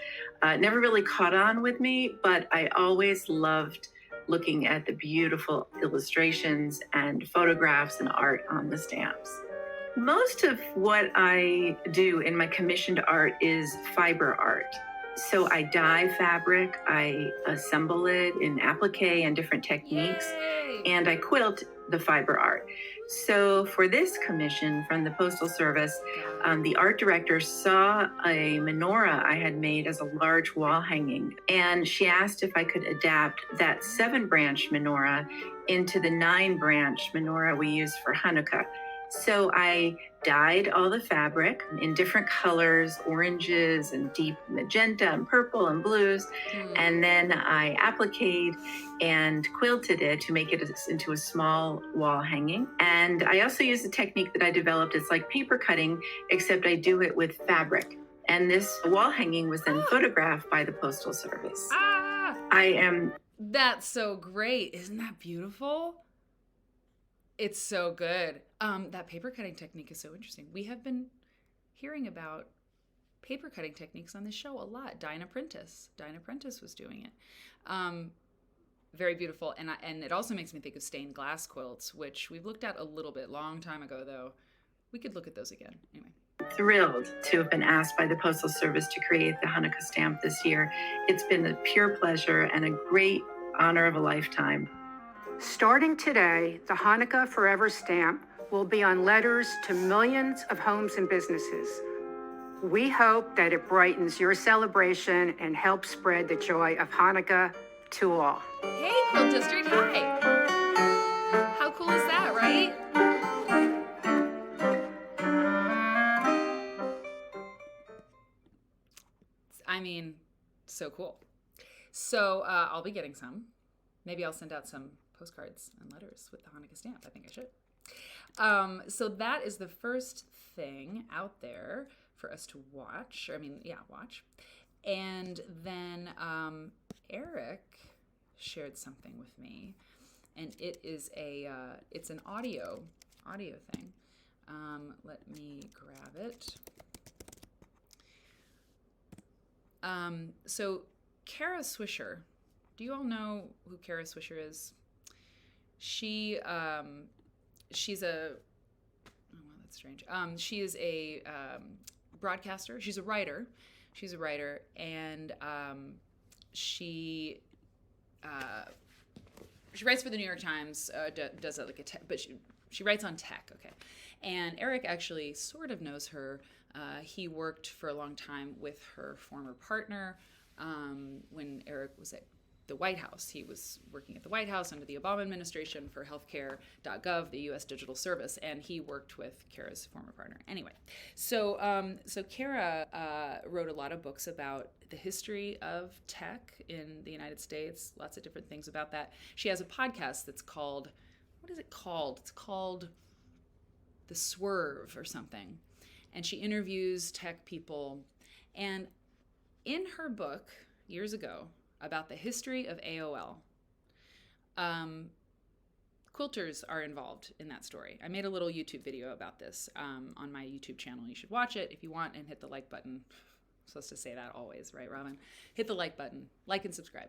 Never really caught on with me, but I always loved looking at the beautiful illustrations and photographs and art on the stamps. Most of what I do in my commissioned art is fiber art. So I dye fabric, I assemble it in applique and different techniques, and I quilt the fiber art. So for this commission from the Postal Service, the art director saw a menorah I had made as a large wall hanging, and she asked if I could adapt that 7-branch menorah into the 9-branch menorah we use for Hanukkah. So I dyed all the fabric in different colors, oranges and deep magenta and purple and blues. And then I appliqued and quilted it to make it into a small wall hanging. And I also use a technique that I developed. It's like paper cutting, except I do it with fabric. And this wall hanging was then photographed by the Postal Service. That's so great. Isn't that beautiful? It's so good. That paper cutting technique is so interesting. We have been hearing about paper cutting techniques on this show a lot. Dinah Prentice was doing it. Very beautiful. And it also makes me think of stained glass quilts, which we've looked at a little bit, long time ago though. We could look at those again. Anyway. Thrilled to have been asked by the Postal Service to create the Hanukkah stamp this year. It's been a pure pleasure and a great honor of a lifetime. Starting today, the Hanukkah Forever stamp will be on letters to millions of homes and businesses. We hope that it brightens your celebration and helps spread the joy of Hanukkah to all. Hey, Quilt District, hi. How cool is that, right? I mean, so cool. So I'll be getting some. Maybe I'll send out some postcards and letters with the Hanukkah stamp. I think I should. So that is the first thing out there for us to watch. Watch. And then Eric shared something with me, and it is it's an audio thing. Let me grab it. So Kara Swisher. Do you all know who Kara Swisher is? She's a, that's strange. She is a broadcaster. She's a writer, and she writes for the New York Times. Does it like a tech, but she writes on tech. Okay, and Eric actually sort of knows her. He worked for a long time with her former partner when Eric was at the White House. He was working at the White House under the Obama administration for healthcare.gov, the U.S. Digital Service, and he worked with Kara's former partner. Anyway, so Kara wrote a lot of books about the history of tech in the United States, lots of different things about that. She has a podcast that's called, what is it called? It's called The Swerve or something. And she interviews tech people. And in her book, years ago, about the history of AOL, quilters are involved in that story. I made a little YouTube video about this on my YouTube channel. You should watch it if you want and hit the like button. I'm supposed to say that always, right, Robin? Hit the like button, like and subscribe.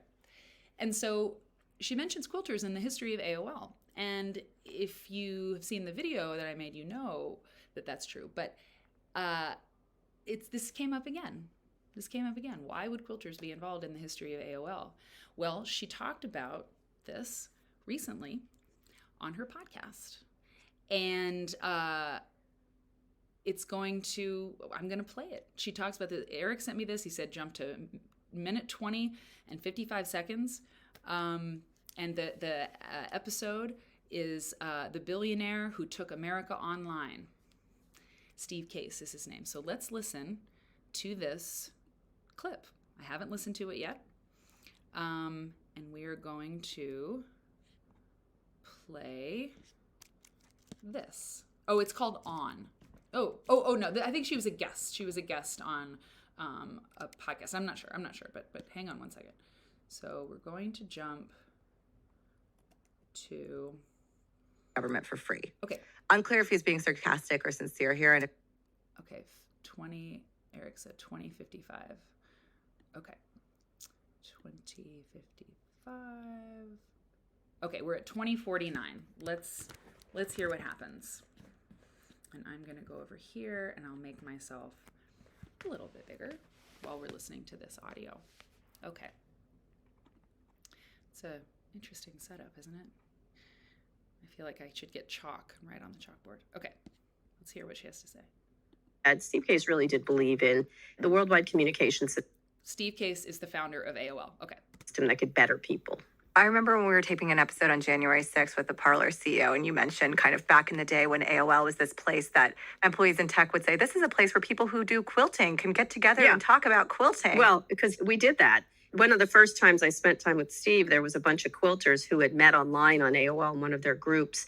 And so she mentions quilters in the history of AOL. And if you have seen the video that I made, you know that that's true. But this came up again. This came up again. Why would quilters be involved in the history of AOL? Well, she talked about this recently on her podcast. And I'm going to play it. She talks about this. Eric sent me this. He said jump to minute 20 and 55 seconds. And the episode is The Billionaire Who Took America Online. Steve Case is his name. So let's listen to this clip. I haven't listened to it yet. And we're going to play this. Oh, it's called On. Oh, no. I think she was a guest. She was a guest on a podcast. I'm not sure. But hang on one second. So we're going to jump to government for free. Okay. Unclear if he's being sarcastic or sincere here. And okay, 20. Eric said 2055. Okay, 2055. Okay, we're at 2049. Let's hear what happens. And I'm gonna go over here and I'll make myself a little bit bigger while we're listening to this audio. Okay. It's a interesting setup, isn't it? I feel like I should get chalk right on the chalkboard. Okay, let's hear what she has to say. And Steve Case really did believe in the worldwide communication Steve Case is the founder of AOL. Okay. system that could better people. I remember when we were taping an episode on January 6th with the Parler CEO, and you mentioned kind of back in the day when AOL was this place that employees in tech would say, this is a place where people who do quilting can get together and talk about quilting. Well, because we did that. One of the first times I spent time with Steve, there was a bunch of quilters who had met online on AOL in one of their groups,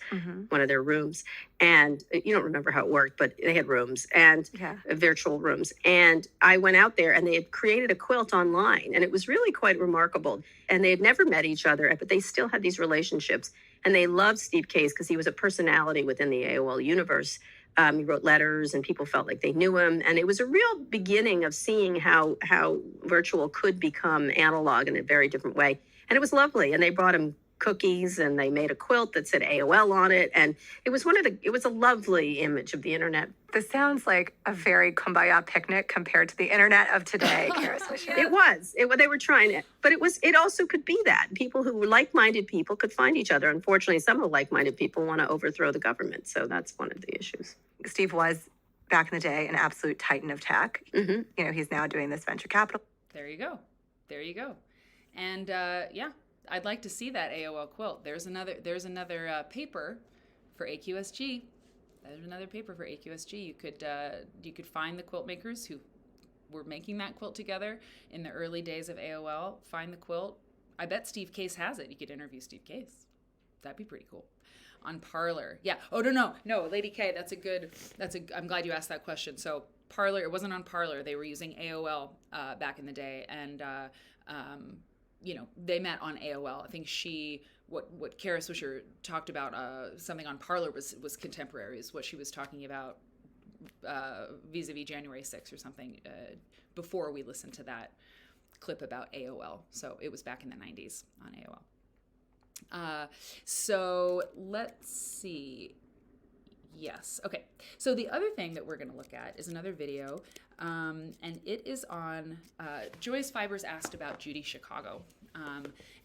one of their rooms. And you don't remember how it worked, but they had rooms and virtual rooms. And I went out there and they had created a quilt online. And it was really quite remarkable. And they had never met each other, but they still had these relationships. And they loved Steve Case because he was a personality within the AOL universe. He wrote letters and people felt like they knew him. And it was a real beginning of seeing how virtual could become analog in a very different way. And it was lovely. And they brought him cookies and they made a quilt that said AOL on it. And it was a lovely image of the internet. This sounds like a very kumbaya picnic compared to the internet of today, Kara Swisher. It was. They were trying it. But it also could be that. People who were like-minded people could find each other. Unfortunately, some of the like-minded people want to overthrow the government. So that's one of the issues. Steve was, back in the day, an absolute titan of tech. Mm-hmm. You know, he's now doing this venture capital. There you go. And I'd like to see that AOL quilt. There's another paper for AQSG. There's another paper for AQSG. You could find the quilt makers who were making that quilt together in the early days of AOL. Find the quilt. I bet Steve Case has it. You could interview Steve Case. That'd be pretty cool. On Parler. Yeah. Oh, no, Lady K, I'm glad you asked that question. So Parler, it wasn't on Parler. They were using AOL back in the day. And, they met on AOL. I think what Kara Swisher talked about, something on Parler was contemporaries, what she was talking about vis-a-vis January 6th or something before we listened to that clip about AOL. So it was back in the 90s on AOL. So let's see. Yes. Okay. So the other thing that we're going to look at is another video, and it is on Joyce Fibers asked about Judy Chicago,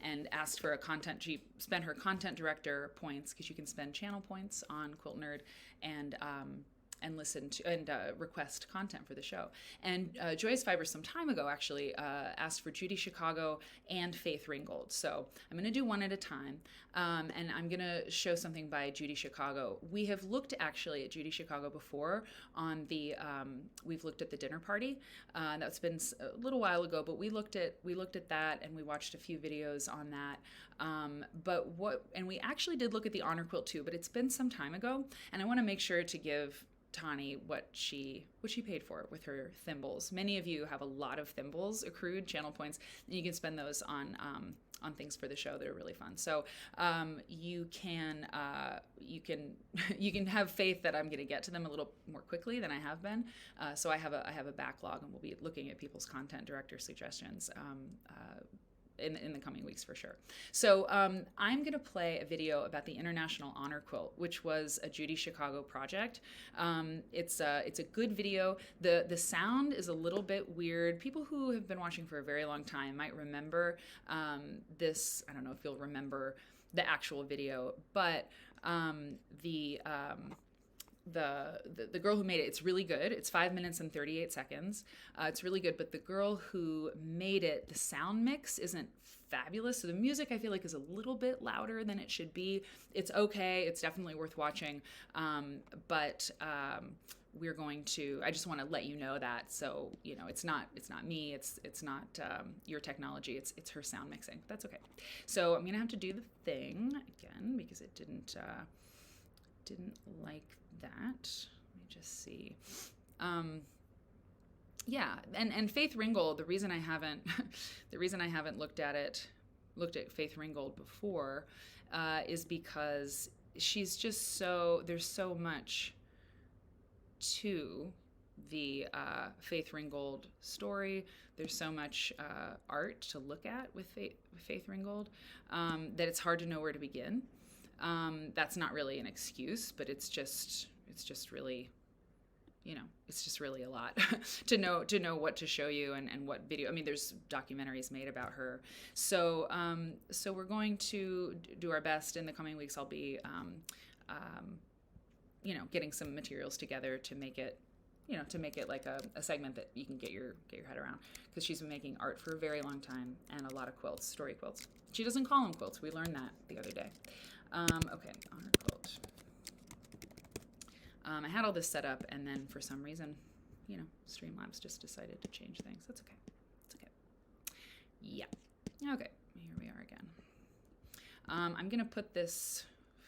and asked for she spent her content director points, because you can spend channel points on Quilt Nerd, and listen to and request content for the show. And Joyce Fibers some time ago actually asked for Judy Chicago and Faith Ringgold. So I'm going to do one at a time, and I'm going to show something by Judy Chicago. We have looked actually at Judy Chicago before on the we've looked at the dinner party. That's been a little while ago, but we looked at that and we watched a few videos on that. And we actually did look at the honor quilt too, but it's been some time ago, and I want to make sure to give Tani what she paid for with her thimbles. Many of you have a lot of thimbles accrued channel points, and you can spend those on things for the show that are really fun. So you can have faith that I'm going to get to them a little more quickly than I have been. So I have a backlog, and we'll be looking at people's content director suggestions in the coming weeks for sure. So I'm going to play a video about the International Honor Quilt, which was a Judy Chicago project. It's a good video. The sound is a little bit weird. People who have been watching for a very long time might remember this. I don't know if you'll remember the actual video, but the girl who made it, it's really good. It's 5 minutes and 38 seconds. It's really good, but the girl who made it, the sound mix isn't fabulous. So the music, I feel like, is a little bit louder than it should be. It's okay. It's definitely worth watching. But we're going to, I just want to let you know that. So, you know, it's not me. It's not your technology. It's her sound mixing. That's okay. So I'm going to have to do the thing again because it didn't like that. Let me just see. Yeah, and Faith Ringgold, the reason I haven't looked at Faith Ringgold before is because she's just there's so much to the Faith Ringgold story. There's so much art to look at with Faith Ringgold that it's hard to know where to begin. That's not really an excuse, but it's just really, you know, it's just really a lot to know what to show you and what video. I mean, there's documentaries made about her. So we're going to do our best in the coming weeks. I'll be, you know, getting some materials together to make it like a segment that you can get your head around, because she's been making art for a very long time and a lot of quilts, story quilts. She doesn't call them quilts. We learned that the other day. Okay, Honor Quilt. I had all this set up, and then for some reason, you know, Streamlabs just decided to change things. That's okay. It's okay. Yeah. Okay, here we are again. I'm going to put this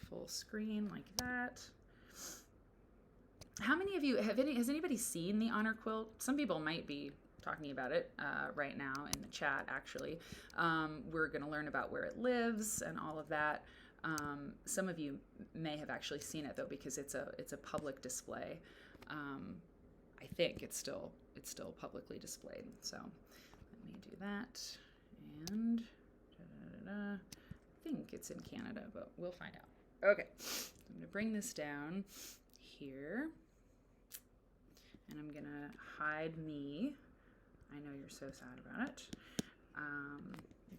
full screen like that. How many of you, has anybody seen the Honor Quilt? Some people might be talking about it right now in the chat, actually. We're going to learn about where it lives and all of that. Some of you may have actually seen it though, because it's a public display. I think it's still publicly displayed. So let me do that. And I think it's in Canada, but we'll find out. Okay, so I'm gonna bring this down here, and I'm gonna hide me. I know you're so sad about it.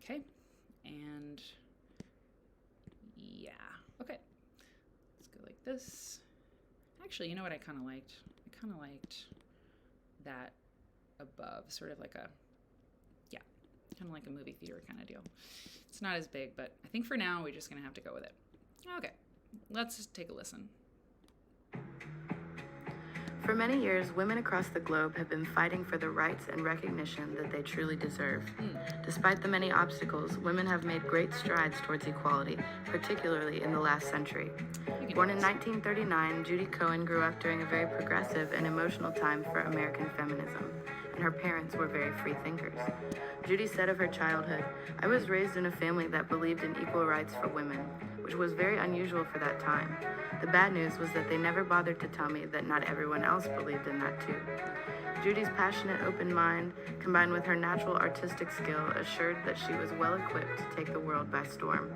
Okay, and yeah, okay, let's go like this. Actually, you know what I kind of liked? I kind of liked that above, sort of like a, yeah, kind of like a movie theater kind of deal. It's not as big, but I think for now we're just gonna have to go with it. Okay, let's just take a listen. For many years, women across the globe have been fighting for the rights and recognition that they truly deserve. Despite the many obstacles, women have made great strides towards equality, particularly in the last century. Born in 1939, Judy Cohen grew up during a very progressive and emotional time for American feminism, and her parents were very free thinkers. Judy said of her childhood, "I was raised in a family that believed in equal rights for women, which was very unusual for that time. The bad news was that they never bothered to tell me that not everyone else believed in that too." Judy's passionate, open mind, combined with her natural artistic skill, assured that she was well equipped to take the world by storm.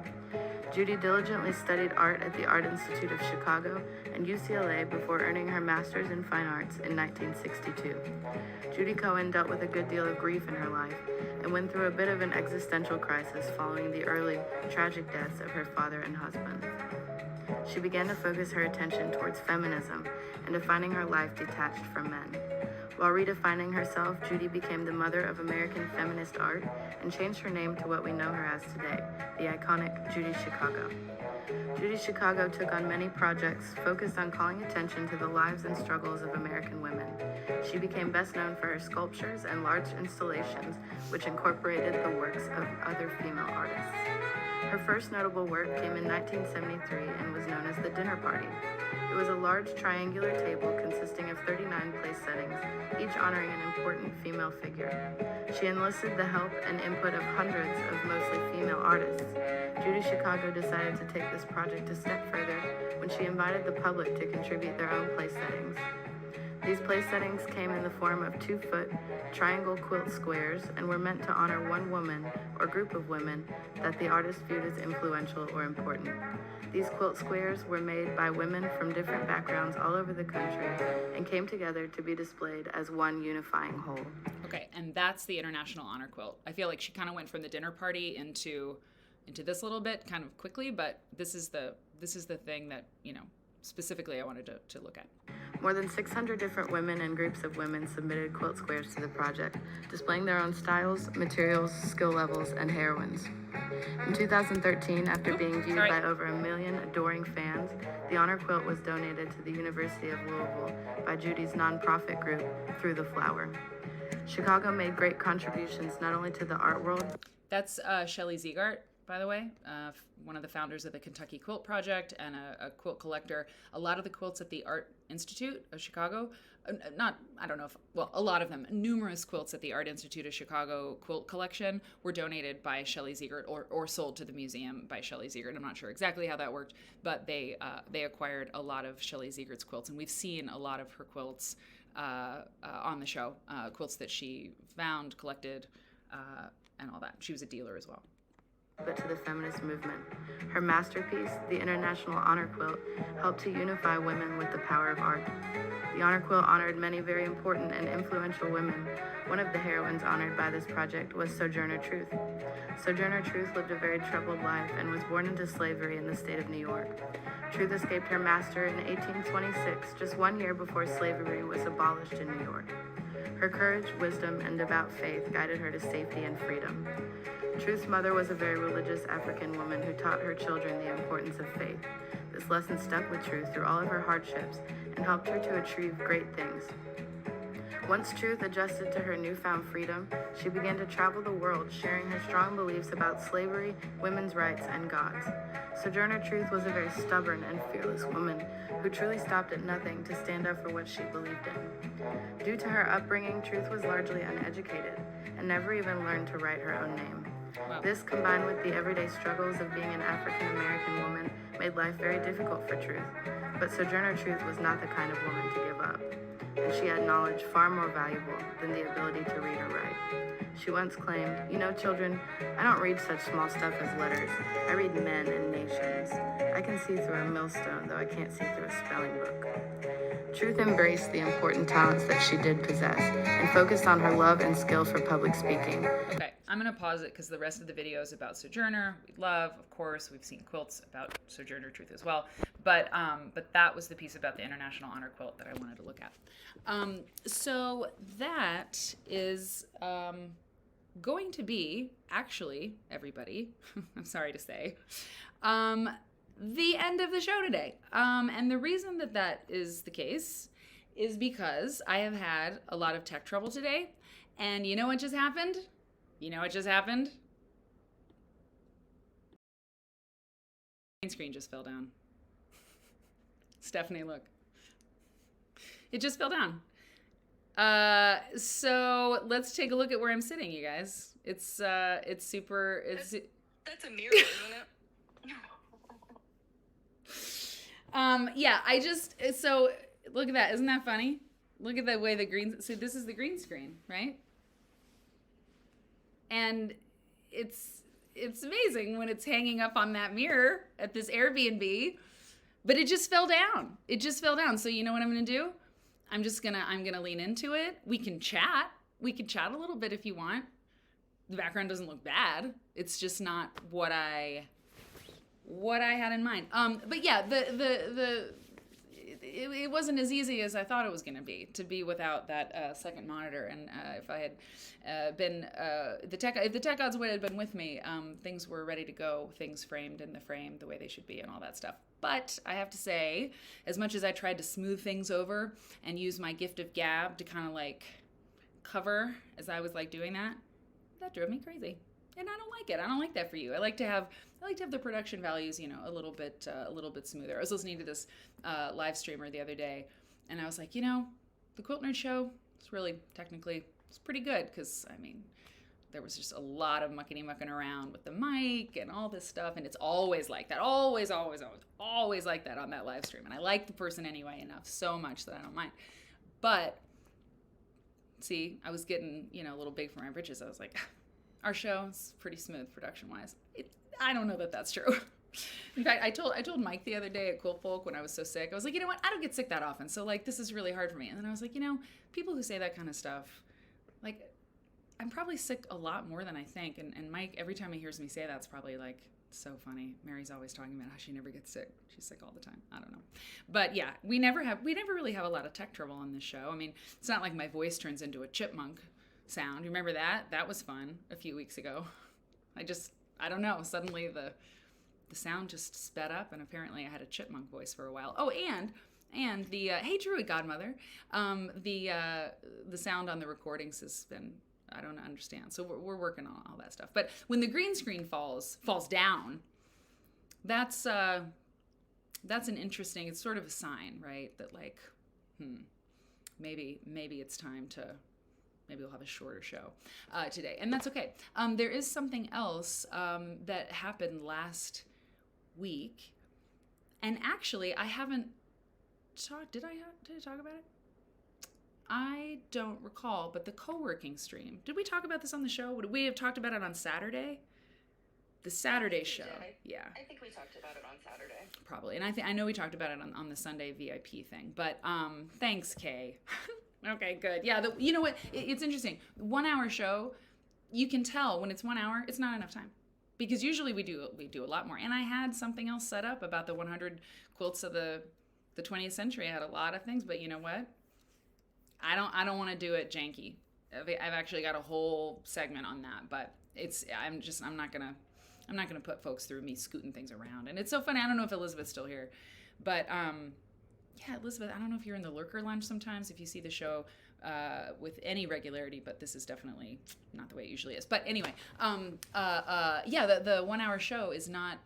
Judy diligently studied art at the Art Institute of Chicago and UCLA before earning her master's in fine arts in 1962. Judy Cohen dealt with a good deal of grief in her life and went through a bit of an existential crisis following the early, tragic deaths of her father and husband. She began to focus her attention towards feminism and defining her life detached from men. While redefining herself, Judy became the mother of American feminist art and changed her name to what we know her as today, the iconic Judy Chicago. Judy Chicago took on many projects focused on calling attention to the lives and struggles of American women. She became best known for her sculptures and large installations, which incorporated the works of other female artists. Her first notable work came in 1973 and was known as the Dinner Party. It was a large triangular table consisting of 39 place settings, each honoring an important female figure. She enlisted the help and input of hundreds of mostly female artists. Judy Chicago decided to take this project a step further when she invited the public to contribute their own place settings. These place settings came in the form of 2-foot triangle quilt squares and were meant to honor one woman or group of women that the artist viewed as influential or important. These quilt squares were made by women from different backgrounds all over the country and came together to be displayed as one unifying whole. Okay, and that's the International Honor Quilt. I feel like she kind of went from the dinner party into this a little bit kind of quickly, but this is the thing that, specifically I wanted to look at. More than 600 different women and groups of women submitted quilt squares to the project, displaying their own styles, materials, skill levels, and heroines. In 2013, after being viewed by over 1 million adoring fans, the honor quilt was donated to the University of Louisville by Judy's nonprofit group, Through the Flower. Chicago made great contributions not only to the art world. That's Shelley Ziegart, by the way, one of the founders of the Kentucky Quilt Project and a quilt collector. A lot of the quilts at the Art Institute of Chicago, a lot of them, numerous quilts at the Art Institute of Chicago quilt collection were donated by Shelley Ziegart or sold to the museum by Shelley Ziegart. I'm not sure exactly how that worked, but they acquired a lot of Shelley Ziegart's quilts, and we've seen a lot of her quilts on the show, quilts that she found, collected, and all that. She was a dealer as well. But to the feminist movement. Her masterpiece, the International Honor Quilt, helped to unify women with the power of art. The Honor Quilt honored many very important and influential women. One of the heroines honored by this project was Sojourner Truth. Sojourner Truth lived a very troubled life and was born into slavery in the state of New York. Truth escaped her master in 1826, just 1 year before slavery was abolished in New York. Her courage, wisdom, and devout faith guided her to safety and freedom. Truth's mother was a very religious African woman who taught her children the importance of faith. This lesson stuck with Truth through all of her hardships and helped her to achieve great things. Once Truth adjusted to her newfound freedom, she began to travel the world, sharing her strong beliefs about slavery, women's rights, and God's. Sojourner Truth was a very stubborn and fearless woman who truly stopped at nothing to stand up for what she believed in. Due to her upbringing, Truth was largely uneducated and never even learned to write her own name. Wow. This, combined with the everyday struggles of being an African American woman, made life very difficult for Truth. But Sojourner Truth was not the kind of woman to give up, and she had knowledge far more valuable than the ability to read or write. She once claimed, children, I don't read such small stuff as letters. I read men and nations. I can see through a millstone, though I can't see through a spelling book. Truth embraced the important talents that she did possess and focused on her love and skill for public speaking. Okay, I'm going to pause it because the rest of the video is about Sojourner. We love, of course, we've seen quilts about Sojourner Truth as well. But that was the piece about the International Honor Quilt that I wanted to look at. So that is going to be, actually, everybody, I'm sorry to say, the end of the show today. And the reason that is the case is because I have had a lot of tech trouble today. And you know what just happened? Green screen just fell down. Stephanie, look. It just fell down. So let's take a look at where I'm sitting, you guys. It's super. That's a mirror, isn't it? So look at that. Isn't that funny? Look at the way the green, see, this is the green screen, right? And it's amazing when it's hanging up on that mirror at this Airbnb, but it just fell down. So you know what I'm going to do? I'm going to lean into it. We can chat a little bit if you want. The background doesn't look bad. It's just not what I had in mind. But yeah, it wasn't as easy as I thought it was going to be without that second monitor. And if I had been if the tech gods had been with me, things were ready to go, things framed in the frame the way they should be, and all that stuff. But I have to say, as much as I tried to smooth things over and use my gift of gab to kind of like cover as I was like doing that drove me crazy. And I don't like it. I don't like that for you. I like to have the production values, a little bit smoother. I was listening to this live streamer the other day, and I was like, the Quilt Nerd Show, it's pretty good, because there was just a lot of mucking around with the mic and all this stuff, and it's always like that, always like that on that live stream. And I like the person anyway enough so much that I don't mind. But see, I was getting, a little big for my britches. I was like, our show is pretty smooth production-wise. I don't know that that's true. In fact, I told Mike the other day at Quilt Folk when I was so sick, I was like, you know what? I don't get sick that often, so like this is really hard for me. And then I was like, people who say that kind of stuff, like I'm probably sick a lot more than I think. And Mike, every time he hears me say that, it's probably like so funny. Mary's always talking about how she never gets sick. She's sick all the time. I don't know. But yeah, we never really have a lot of tech trouble on this show. I mean, it's not like my voice turns into a chipmunk sound. You remember that? That was fun a few weeks ago. I don't know. Suddenly the sound just sped up, and apparently I had a chipmunk voice for a while. Oh, and the hey Druid Godmother, the sound on the recordings has been, I don't understand. So we're working on all that stuff. But when the green screen falls down, that's an interesting. It's sort of a sign, right? That like, maybe it's time to. Maybe we'll have a shorter show today, and that's okay. There is something else that happened last week, and actually, I haven't talked. Did I talk about it? I don't recall, but the co-working stream. Did we talk about this on the show? Would we have talked about it on Saturday? The Saturday show. Yeah. I think we talked about it on Saturday. Probably, and I know we talked about it on the Sunday VIP thing. But thanks, Kay. Okay, good. Yeah, you know what? It's interesting. 1 hour show, you can tell when it's 1 hour, it's not enough time. Because usually we do a lot more. And I had something else set up about the 100 quilts of the 20th century. I had a lot of things, but you know what? I don't want to do it janky. I've actually got a whole segment on that, but I'm not gonna put folks through me scooting things around. And it's so funny. I don't know if Elizabeth's still here, but yeah, Elizabeth, I don't know if you're in the lurker lounge sometimes, if you see the show with any regularity, but this is definitely not the way it usually is. But anyway, yeah, the 1 hour show is not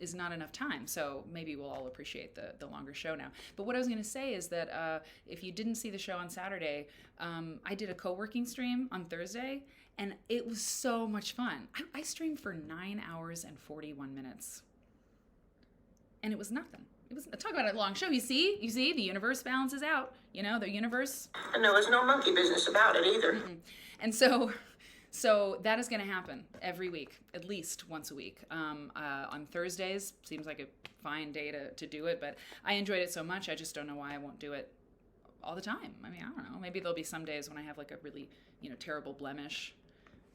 enough time, so maybe we'll all appreciate the longer show now. But what I was going to say is that if you didn't see the show on Saturday, I did a co-working stream on Thursday, and it was so much fun. I streamed for 9 hours and 41 minutes, and it was nothing. It was, talk about a long show. You see, the universe balances out. The universe. And there was no monkey business about it either. Mm-mm. And so that is going to happen every week, at least once a week. On Thursdays, seems like a fine day to do it, but I enjoyed it so much, I just don't know why I won't do it all the time. I mean, I don't know. Maybe there'll be some days when I have like a really, terrible blemish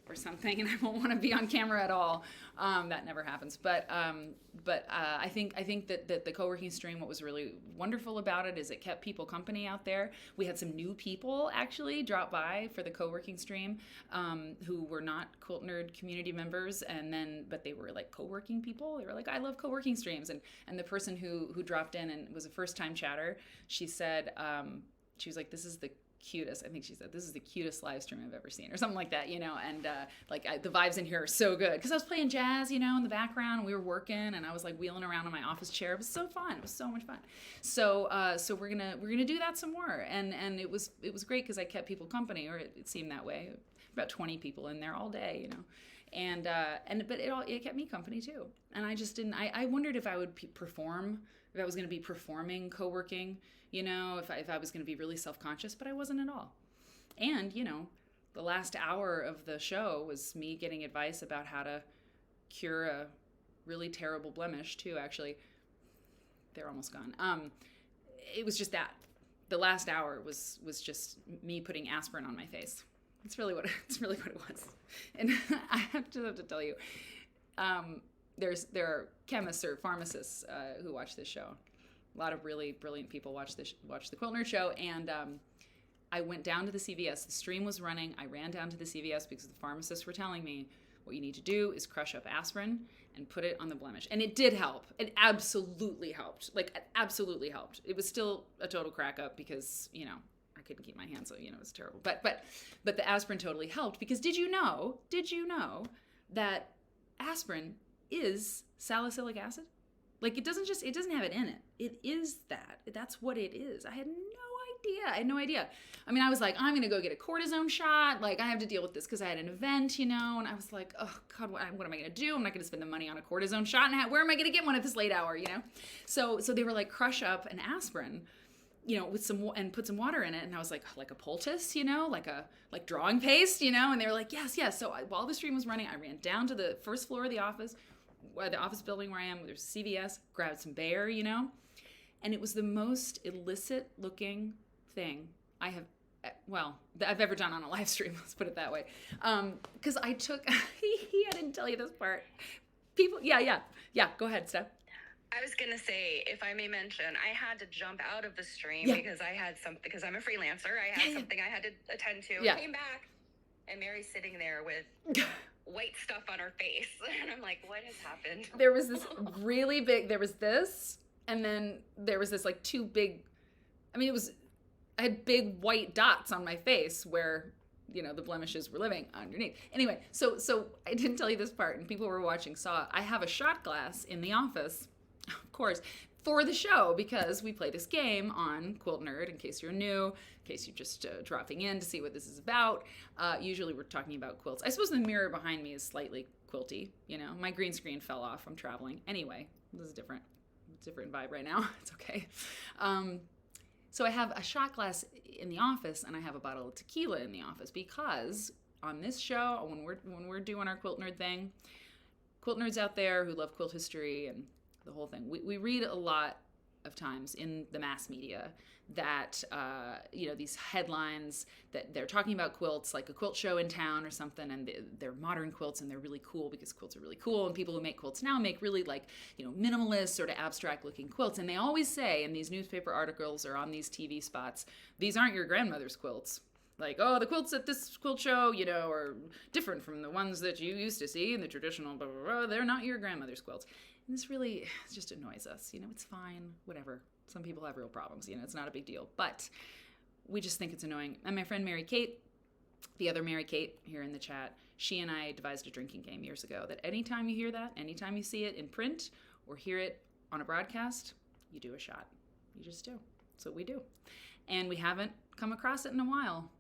or something, and I won't want to be on camera at all. That never happens. But I think that the co-working stream, what was really wonderful about it is it kept people company out there. We had some new people actually drop by for the co-working stream who were not Quilt Nerd community members, but they were like co-working people. They were like, I love co-working streams. And the person who dropped in and was a first-time chatter, she said, she was like, this is the cutest, I think she said, this is the cutest live stream I've ever seen, or something like that, and the vibes in here are so good, because I was playing jazz, in the background, and we were working, and I was like wheeling around in my office chair. It was so fun. It was so much fun. So we're gonna do that some more, and it was great because I kept people company, or it seemed that way. About 20 people in there all day, but it kept me company too. And I just didn't. I wondered if I would perform, if I was going to be performing co-working, if I was going to be really self-conscious, but I wasn't at all. And, the last hour of the show was me getting advice about how to cure a really terrible blemish too, actually. They're almost gone. It was just that. The last hour was just me putting aspirin on my face. It's really what it was. And I have to tell you, there are chemists or pharmacists who watch this show. A lot of really brilliant people watch the Quilt Nerd show, and I went down to the CVS. The stream was running. I ran down to the CVS because the pharmacists were telling me what you need to do is crush up aspirin and put it on the blemish. And it did help. It absolutely helped. Like, it absolutely helped. It was still a total crack up because, I couldn't keep my hands, so, it was terrible. But the aspirin totally helped, because did you know that aspirin is salicylic acid? Like, it doesn't have it in it. It is that. That's what it is. I had no idea. I mean, I was like, I'm going to go get a cortisone shot. Like, I have to deal with this because I had an event, and I was like, oh, God, what am I going to do? I'm not going to spend the money on a cortisone shot. And where am I going to get one at this late hour, So they were like, crush up an aspirin, with and put some water in it. And I was like a poultice, like drawing paste, and they were like, yes. So while the stream was running, I ran down to the first floor of the office building where I am. There's CVS, grabbed some Bayer, and it was the most illicit looking thing I've ever done on a live stream. Let's put it that way. Because I took, I didn't tell you this part. People, yeah. Go ahead, Steph. I was going to say, if I may mention, I had to jump out of the stream because I'm a freelancer. I had something I had to attend to. I came back and Mary's sitting there with white stuff on her face. And I'm like, what has happened? There was this really big, there was this, and then there was this like two big, I had big white dots on my face where, the blemishes were living underneath. Anyway, so I didn't tell you this part, and people who were watching saw I have a shot glass in the office, of course, for the show, because we play this game on Quilt Nerd, in case you're new, in case you're just dropping in to see what this is about. Usually we're talking about quilts. I suppose the mirror behind me is slightly quilty, my green screen fell off from traveling. Anyway, this is different vibe right now. It's okay. So I have a shot glass in the office, and I have a bottle of tequila in the office, because on this show, when we're doing our Quilt Nerd thing, quilt nerds out there who love quilt history and the whole thing, we read a lot of times in the mass media that these headlines that they're talking about quilts, like a quilt show in town or something, and they're modern quilts and they're really cool because quilts are really cool, and people who make quilts now make really minimalist, sort of abstract looking quilts, and they always say in these newspaper articles or on these TV spots, these aren't your grandmother's quilts. Like, oh, the quilts at this quilt show, are different from the ones that you used to see in the traditional blah, blah, blah. They're not your grandmother's quilts. And this really just annoys us. It's fine, whatever. Some people have real problems, it's not a big deal. But we just think it's annoying. And my friend Mary Kate, the other Mary Kate here in the chat, she and I devised a drinking game years ago that anytime you hear that, anytime you see it in print or hear it on a broadcast, you do a shot. You just do. That's what we do. And we haven't come across it in a while.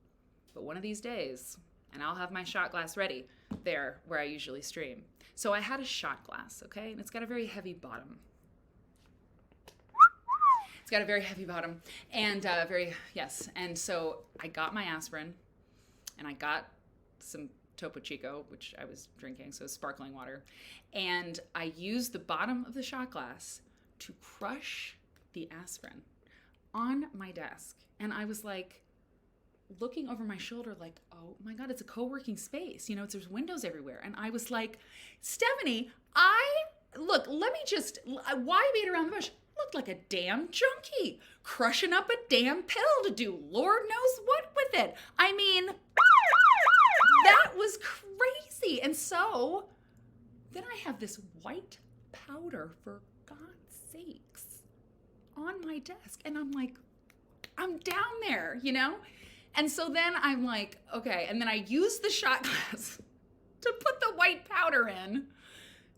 But one of these days, and I'll have my shot glass ready there where I usually stream. So I had a shot glass, okay? And it's got a very heavy bottom. It's got a very heavy bottom. And And so I got my aspirin, and I got some Topo Chico, which I was drinking, so sparkling water. And I used the bottom of the shot glass to crush the aspirin on my desk. And I was like, looking over my shoulder like, oh my God, it's a co-working space. There's windows everywhere. And I was like, Stephanie, let me just, why beat around the bush? Looked like a damn junkie, crushing up a damn pill to do Lord knows what with it. That was crazy. And so then I have this white powder, for God's sakes, on my desk. And I'm like, I'm down there, And so then I'm like, okay. And then I use the shot glass to put the white powder in.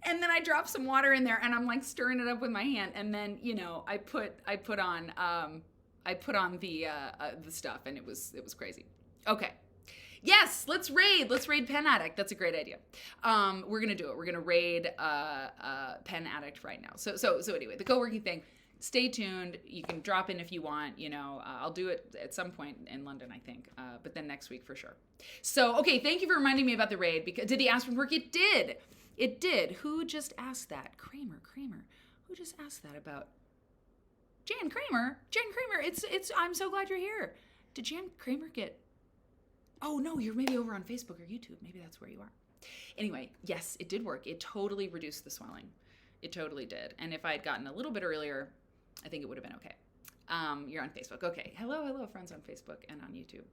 And then I drop some water in there, and I'm like stirring it up with my hand. And then, I put on the stuff, and it was crazy. Okay. Yes, let's raid Pen Addict. That's a great idea. We're gonna do it. We're gonna raid Pen Addict right now. So anyway, the co-working thing. Stay tuned. You can drop in if you want. I'll do it at some point in London, I think, but then next week for sure. So, okay, thank you for reminding me about the raid. Because did the aspirin work? It did. It did. Who just asked that? Kramer. Who just asked that about Jan Kramer? It's. I'm so glad you're here. Did Jan Kramer get? Oh no, you're maybe over on Facebook or YouTube. Maybe that's where you are. Anyway, yes, it did work. It totally reduced the swelling. It totally did. And if I had gotten a little bit earlier, I think it would have been okay. You're on Facebook. Okay. Hello, friends on Facebook and on YouTube.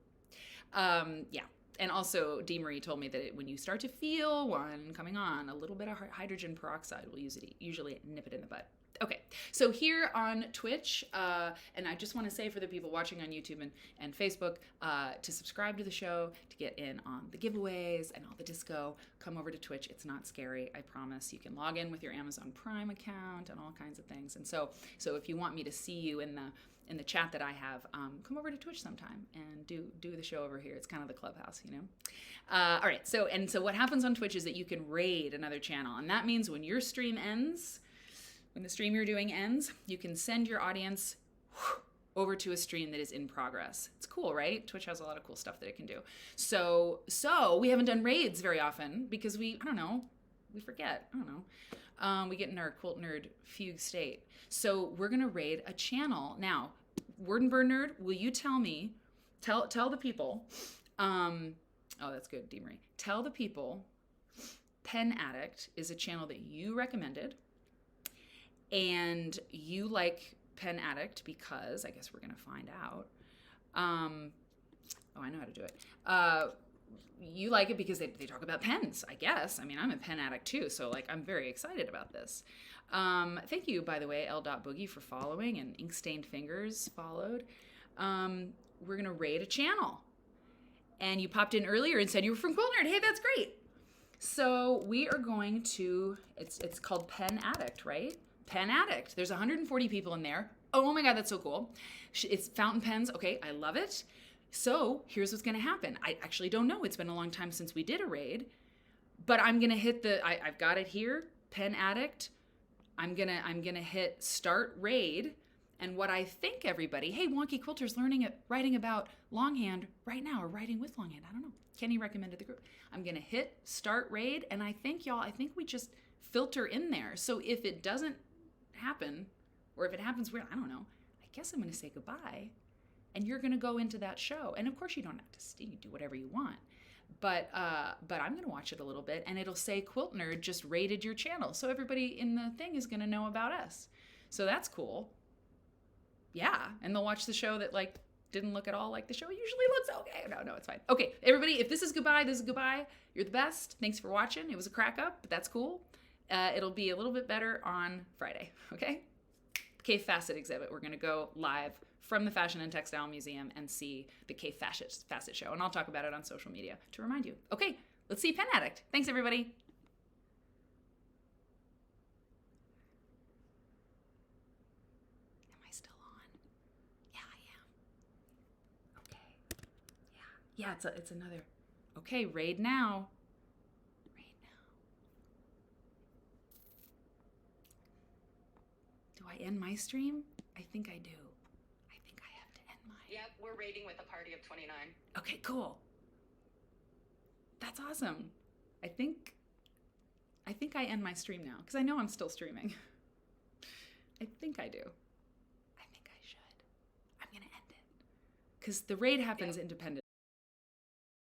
Yeah. And also, Dee Marie told me that when you start to feel one coming on, a little bit of hydrogen peroxide will usually nip it in the bud. Okay, so here on Twitch, and I just want to say for the people watching on YouTube and Facebook, to subscribe to the show, to get in on the giveaways and all the disco, come over to Twitch. It's not scary, I promise. You can log in with your Amazon Prime account and all kinds of things. And so if you want me to see you in the chat that I have, come over to Twitch sometime and do the show over here. It's kind of the clubhouse, All right, so what happens on Twitch is that you can raid another channel, and that means when your stream ends, when the stream you're doing ends, you can send your audience over to a stream that is in progress. It's cool, right? Twitch has a lot of cool stuff that it can do. So we haven't done raids very often because we forget. I don't know. We get in our Quilt Nerd fugue state. So we're going to raid a channel. Now, Word and Bird Nerd, will you tell the people, oh, that's good, Dee Marie. Tell the people Pen Addict is a channel that you recommended, and you like Pen Addict because, I guess we're going to find out. Oh, I know how to do it. You like it because they talk about pens, I guess. I mean, I'm a pen addict too, so like I'm very excited about this. Thank you, by the way, L.Boogie for following, and Ink Stained Fingers followed. We're going to raid a channel. And you popped in earlier and said you were from Quilt Nerd. Hey, that's great. So we are going to, it's called Pen Addict, right? Pen Addict. There's 140 people in there. Oh my God, that's so cool. It's fountain pens. Okay, I love it. So here's what's going to happen. I actually don't know. It's been a long time since we did a raid, but I'm going to hit I've got it here, Pen Addict. I'm going to hit start raid. And what I think everybody, hey, Wonky Quilter's writing about longhand right now, or writing with longhand. I don't know. Kenny recommended the group. I'm going to hit start raid. And I think we just filter in there. So if it doesn't happen, or if it happens weird, I don't know. I guess I'm going to say goodbye. And you're going to go into that show. And of course you don't have to stay, you do whatever you want. But I'm going to watch it a little bit, and it'll say Quilt Nerd just raided your channel. So everybody in the thing is going to know about us. So that's cool. Yeah, and they'll watch the show that like didn't look at all like the show usually looks. Okay, no, it's fine. Okay, everybody, if this is goodbye, this is goodbye. You're the best. Thanks for watching. It was a crack up, but that's cool. It'll be a little bit better on Friday, okay? K Facet exhibit. We're gonna go live from the Fashion and Textile Museum and see the K Facet show, and I'll talk about it on social media to remind you. Okay, let's see Pen Addict. Thanks, everybody. Yeah, it's another. Okay, raid now. Raid now. Do I end my stream? I think I do. I think I have to end mine. Yep, we're raiding with a party of 29. Okay, cool. That's awesome. I think I end my stream now because I know I'm still streaming. I think I do. I think I should. I'm gonna end it because the raid happens independently.